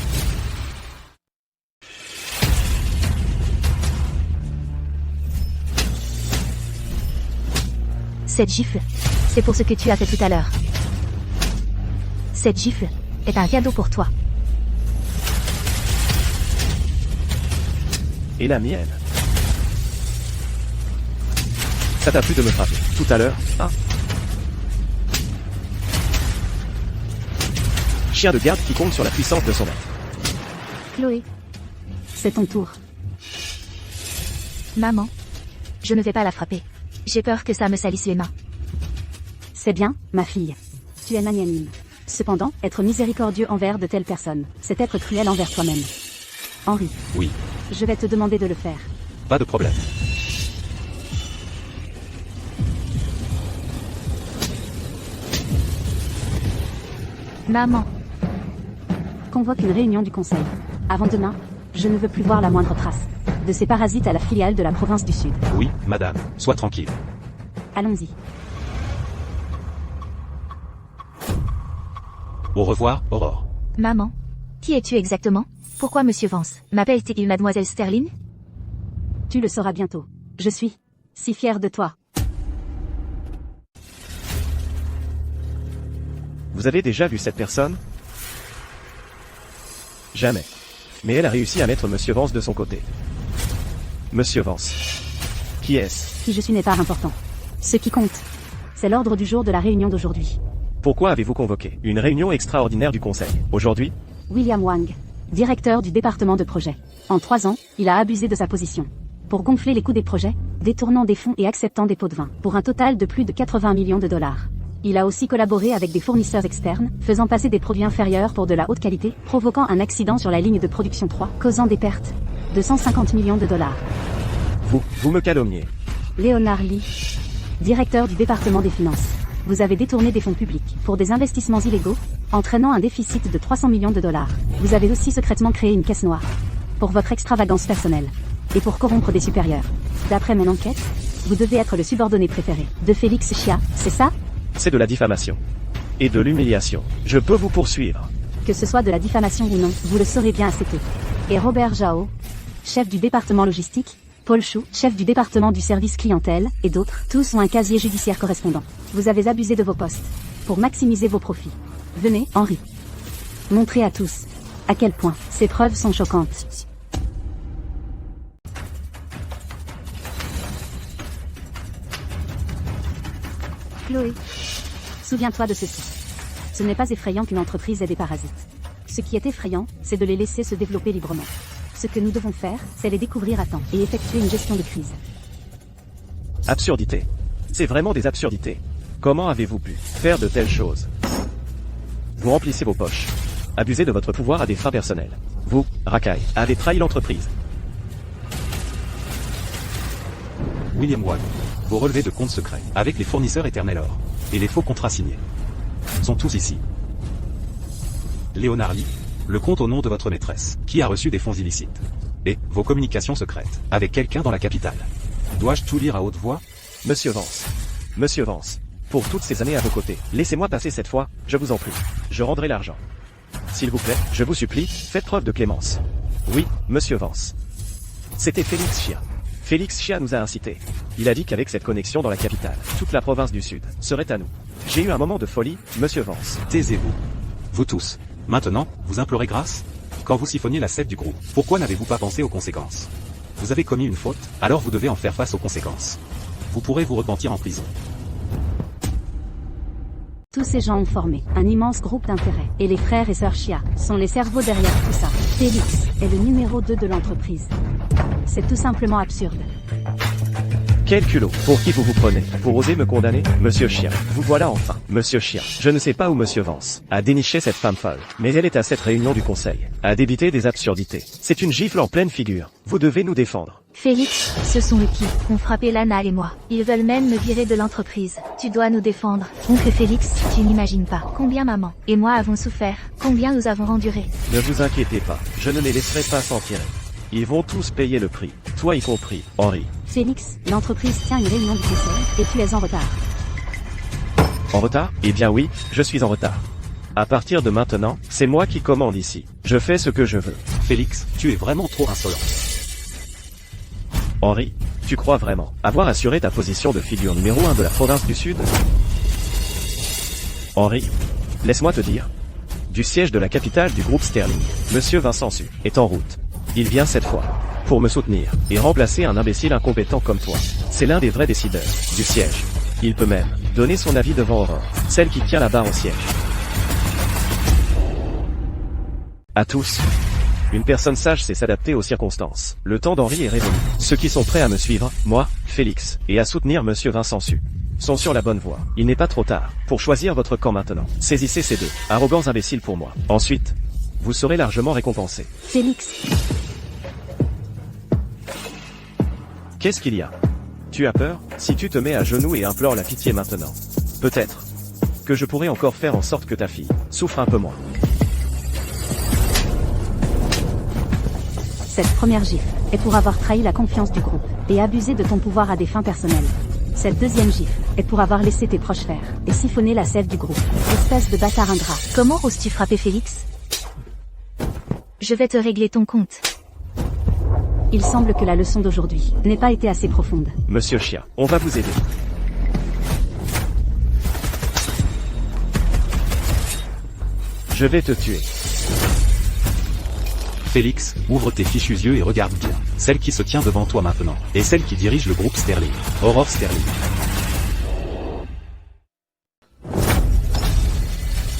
Cette gifle, c'est pour ce que tu as fait tout à l'heure. Cette gifle est un cadeau pour toi. Et la mienne. Ça t'a plu de me frapper tout à l'heure, hein? Chien de garde qui compte sur la puissance de son maître. Chloé, c'est ton tour. Maman, je ne vais pas la frapper. J'ai peur que ça me salisse les mains. C'est bien, ma fille. Tu es magnanime. Cependant, être miséricordieux envers de telles personnes, c'est être cruel envers toi-même. Henri. Oui. Je vais te demander de le faire. Pas de problème. Maman. Convoque une réunion du conseil. Avant demain, je ne veux plus voir la moindre trace de ces parasites à la filiale de la province du Sud. Oui, madame. Sois tranquille. Allons-y. Au revoir, Aurore. Maman. Qui es-tu exactement? Pourquoi Monsieur Vance m'appelle-t-il Mademoiselle Sterling? Tu le sauras bientôt. Je suis si fière de toi. Vous avez déjà vu cette personne? Jamais. Mais elle a réussi à mettre Monsieur Vance de son côté. Monsieur Vance. Qui est-ce? Qui je suis n'est pas important. Ce qui compte, c'est l'ordre du jour de la réunion d'aujourd'hui. Pourquoi avez-vous convoqué une réunion extraordinaire du conseil aujourd'hui? William Wang, directeur du département de projet. En 3 ans, il a abusé de sa position pour gonfler les coûts des projets, détournant des fonds et acceptant des pots de vin, pour un total de plus de 80 millions de dollars. Il a aussi collaboré avec des fournisseurs externes, faisant passer des produits inférieurs pour de la haute qualité, provoquant un accident sur la ligne de production 3, causant des pertes de 150 millions de dollars. Vous me calomniez. Léonard Lee, directeur du département des finances. Vous avez détourné des fonds publics pour des investissements illégaux, entraînant un déficit de 300 millions de dollars. Vous avez aussi secrètement créé une caisse noire pour votre extravagance personnelle et pour corrompre des supérieurs. D'après mon enquête, vous devez être le subordonné préféré de Félix Chia, c'est ça? C'est de la diffamation. Et de l'humiliation. Je peux vous poursuivre. Que ce soit de la diffamation ou non, vous le saurez bien assez tôt. Et Robert Zhao, chef du département logistique, Paul Chou, chef du département du service clientèle, et d'autres, tous ont un casier judiciaire correspondant. Vous avez abusé de vos postes pour maximiser vos profits. Venez, Henri. Montrez à tous à quel point ces preuves sont choquantes. Chloé, souviens-toi de ceci. Ce n'est pas effrayant qu'une entreprise ait des parasites. Ce qui est effrayant, c'est de les laisser se développer librement. Ce que nous devons faire, c'est les découvrir à temps et effectuer une gestion de crise. Absurdité. C'est vraiment des absurdités. Comment avez-vous pu faire de telles choses? Vous remplissez vos poches. Abusez de votre pouvoir à des fins personnelles. Vous, racaille, avez trahi l'entreprise. William Wang. Vos relevés de comptes secrets, avec les fournisseurs Eternel Or. Et les faux contrats signés. sont tous ici. Léonard Lee, le compte au nom de votre maîtresse, qui a reçu des fonds illicites. Et vos communications secrètes, avec quelqu'un dans la capitale. Dois-je tout lire à haute voix? Monsieur Vance. Monsieur Vance. Pour toutes ces années à vos côtés, laissez-moi passer cette fois, je vous en prie. Je rendrai l'argent. S'il vous plaît, je vous supplie, faites preuve de clémence. Oui, monsieur Vance. C'était Félix Chia. Félix Chia nous a incités. Il a dit qu'avec cette connexion dans la capitale, toute la province du Sud serait à nous. J'ai eu un moment de folie, monsieur Vance. Taisez-vous. Vous tous. Maintenant, vous implorez grâce? Quand vous siphonniez la sève du groupe, pourquoi n'avez-vous pas pensé aux conséquences? Vous avez commis une faute, alors vous devez en faire face aux conséquences. Vous pourrez vous repentir en prison. Tous ces gens ont formé un immense groupe d'intérêt. Et les frères et sœurs Chia sont les cerveaux derrière tout ça. Félix est le numéro 2 de l'entreprise. C'est tout simplement absurde. Quel culot. Pour qui vous vous prenez? Pour oser me condamner? Monsieur Chia. Vous voilà enfin. Monsieur Chia. Je ne sais pas où monsieur Vance a déniché cette femme folle. Mais elle est à cette réunion du conseil. À débiter des absurdités. C'est une gifle en pleine figure. Vous devez nous défendre. Félix, ce sont eux qui ont frappé Lana et moi. Ils veulent même me virer de l'entreprise. Tu dois nous défendre. Oncle Félix, tu n'imagines pas combien maman et moi avons souffert, combien nous avons enduré. Ne vous inquiétez pas. Je ne les laisserai pas s'en tirer. Ils vont tous payer le prix. Toi y compris, Henri. Félix, l'entreprise tient une réunion du conseil et tu es en retard. En retard? Eh bien oui, je suis en retard. À partir de maintenant, c'est moi qui commande ici. Je fais ce que je veux. Félix, tu es vraiment trop insolent. Henri, tu crois vraiment avoir assuré ta position de figure numéro 1 de la province du Sud? Henri, laisse-moi te dire. Du siège de la capitale du groupe Sterling, Monsieur Vincent Su est en route. Il vient cette fois pour me soutenir et remplacer un imbécile incompétent comme toi. C'est l'un des vrais décideurs du siège. Il peut même donner son avis devant Aurore, celle qui tient la barre au siège. À tous. Une personne sage sait s'adapter aux circonstances. Le temps d'Henri est révolu. Ceux qui sont prêts à me suivre, moi, Félix, et à soutenir Monsieur Vincent Su, sont sur la bonne voie. Il n'est pas trop tard pour choisir votre camp maintenant. Saisissez ces deux arrogants imbéciles pour moi. Ensuite, vous serez largement récompensé. Félix. Qu'est-ce qu'il y a? Tu as peur? Si tu te mets à genoux et implores la pitié maintenant, peut-être que je pourrais encore faire en sorte que ta fille souffre un peu moins. Cette première gifle est pour avoir trahi la confiance du groupe et abusé de ton pouvoir à des fins personnelles. Cette deuxième gifle est pour avoir laissé tes proches faire et siphonner la sève du groupe. Espèce de bâtard ingrat. Comment oses-tu frapper Félix? Je vais te régler ton compte. Il semble que la leçon d'aujourd'hui n'ait pas été assez profonde. Monsieur Chia, on va vous aider. Je vais te tuer. Félix, ouvre tes fichus yeux et regarde bien. Celle qui se tient devant toi maintenant, et celle qui dirige le groupe Sterling. Aurore Sterling.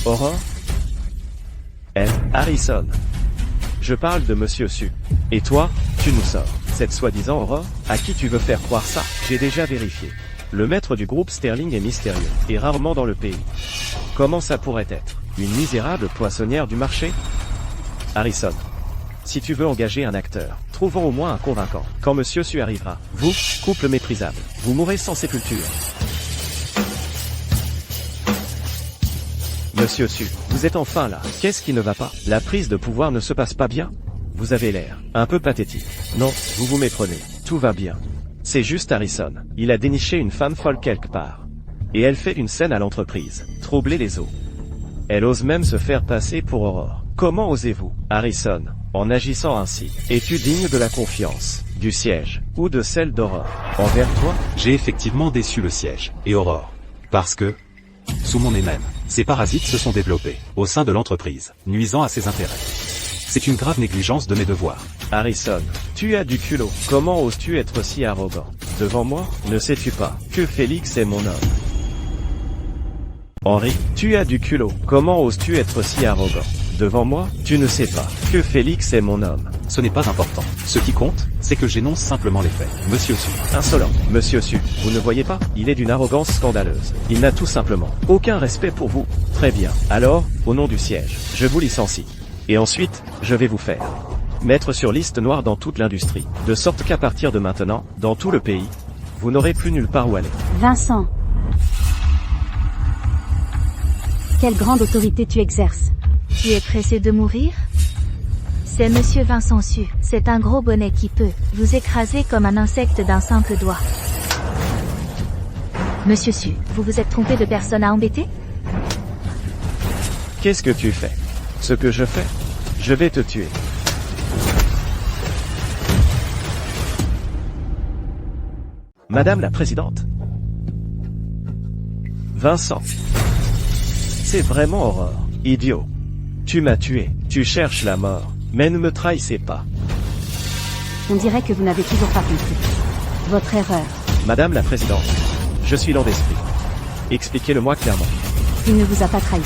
Aurore? Elle, Harrison. Je parle de Monsieur Su. Et toi, tu nous sors. Cette soi-disant Aurore, à qui tu veux faire croire ça? J'ai déjà vérifié. Le maître du groupe Sterling est mystérieux, et rarement dans le pays. Comment ça pourrait être? Une misérable poissonnière du marché? Harrison. Si tu veux engager un acteur, trouvons au moins un convaincant. Quand Monsieur Su arrivera, vous, couple méprisable, vous mourrez sans sépulture. Monsieur Su, vous êtes enfin là. Qu'est-ce qui ne va pas? La prise de pouvoir ne se passe pas bien? Vous avez l'air un peu pathétique. Non, vous vous méprenez. Tout va bien. C'est juste Harrison. Il a déniché une femme folle quelque part. Et elle fait une scène à l'entreprise. Troubler les eaux. Elle ose même se faire passer pour Aurore. Comment osez-vous, Harrison, en agissant ainsi? Es-tu digne de la confiance du siège, ou de celle d'Aurore? Envers toi? J'ai effectivement déçu le siège, et Aurore. Parce que, sous mon nez même, ces parasites se sont développés, au sein de l'entreprise, nuisant à ses intérêts. C'est une grave négligence de mes devoirs. Harrison, tu as du culot. Comment oses-tu être si arrogant? Devant moi, ne sais-tu pas que Félix est mon homme? Henri, tu as du culot. Comment oses-tu être si arrogant? Devant moi, tu ne sais pas que Félix est mon homme. Ce n'est pas important. Ce qui compte, c'est que j'énonce simplement les faits. Monsieur Su. Insolent. Monsieur Su, vous ne voyez pas? Il est d'une arrogance scandaleuse. Il n'a tout simplement aucun respect pour vous. Très bien. Alors, au nom du siège, je vous licencie. Et ensuite, je vais vous faire mettre sur liste noire dans toute l'industrie. De sorte qu'à partir de maintenant, dans tout le pays, vous n'aurez plus nulle part où aller. Vincent. Quelle grande autorité tu exerces. Tu es pressé de mourir? C'est Monsieur Vincent Su. C'est un gros bonnet qui peut vous écraser comme un insecte d'un simple doigt. Monsieur Su, vous vous êtes trompé de personne à embêter? Qu'est-ce que tu fais? Ce que je fais? Je vais te tuer. Madame la Présidente. Vincent. C'est vraiment Aurore. Idiot. Tu m'as tué. Tu cherches la mort. Mais ne me trahissez pas. On dirait que vous n'avez toujours pas compris. Votre erreur. Madame la Présidente. Je suis lent d'esprit. Expliquez-le-moi clairement. Il ne vous a pas trahi.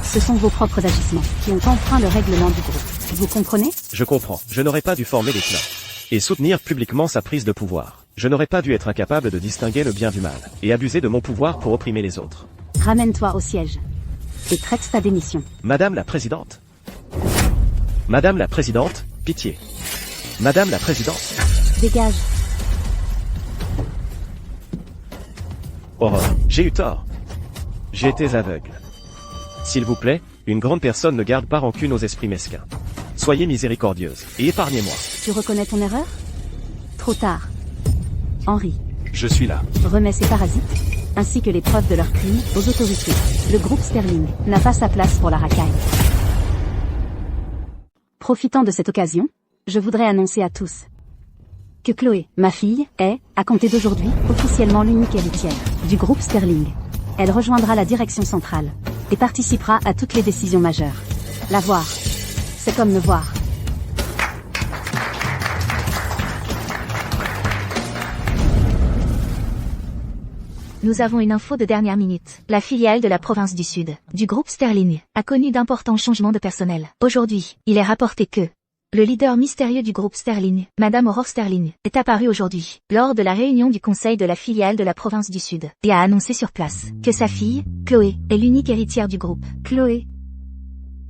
Ce sont vos propres agissements qui ont enfreint le règlement du groupe. Vous comprenez? Je comprends. Je n'aurais pas dû former les clans. Et soutenir publiquement sa prise de pouvoir. Je n'aurais pas dû être incapable de distinguer le bien du mal. Et abuser de mon pouvoir pour opprimer les autres. Ramène-toi au siège. Et traite ta démission. Madame la Présidente. Madame la Présidente, pitié. Madame la Présidente. Dégage. Aurore, j'ai eu tort. J'étais aveugle. S'il vous plaît, une grande personne ne garde pas rancune aux esprits mesquins. Soyez miséricordieuse, et épargnez-moi. Tu reconnais ton erreur? Trop tard. Henri. Je suis là. Remets ces parasites, ainsi que les preuves de leurs crimes, aux autorités. Le groupe Sterling n'a pas sa place pour la racaille. Profitant de cette occasion, je voudrais annoncer à tous que Chloé, ma fille, est, à compter d'aujourd'hui, officiellement l'unique héritière du groupe Sterling. Elle rejoindra la direction centrale et participera à toutes les décisions majeures. La voir, c'est comme me voir. Nous avons une info de dernière minute. La filiale de la province du Sud, du groupe Sterling, a connu d'importants changements de personnel. Aujourd'hui, il est rapporté que le leader mystérieux du groupe Sterling, Madame Aurore Sterling, est apparue aujourd'hui, lors de la réunion du conseil de la filiale de la province du Sud, et a annoncé sur place que sa fille, Chloé, est l'unique héritière du groupe. Chloé,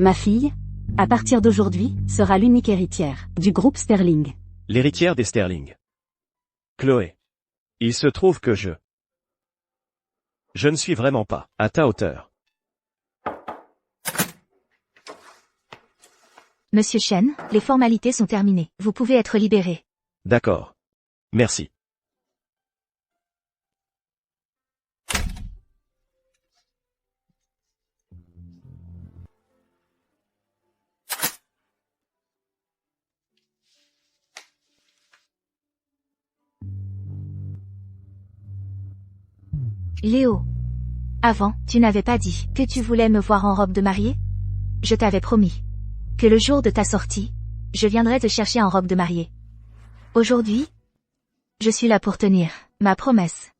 ma fille, à partir d'aujourd'hui, sera l'unique héritière du groupe Sterling. L'héritière des Sterling. Chloé. Il se trouve que je ne suis vraiment pas à ta hauteur. Monsieur Chen, les formalités sont terminées. Vous pouvez être libéré. D'accord. Merci. Léo. Avant, tu n'avais pas dit que tu voulais me voir en robe de mariée? Je t'avais promis que le jour de ta sortie, je viendrai te chercher en robe de mariée. Aujourd'hui, je suis là pour tenir ma promesse.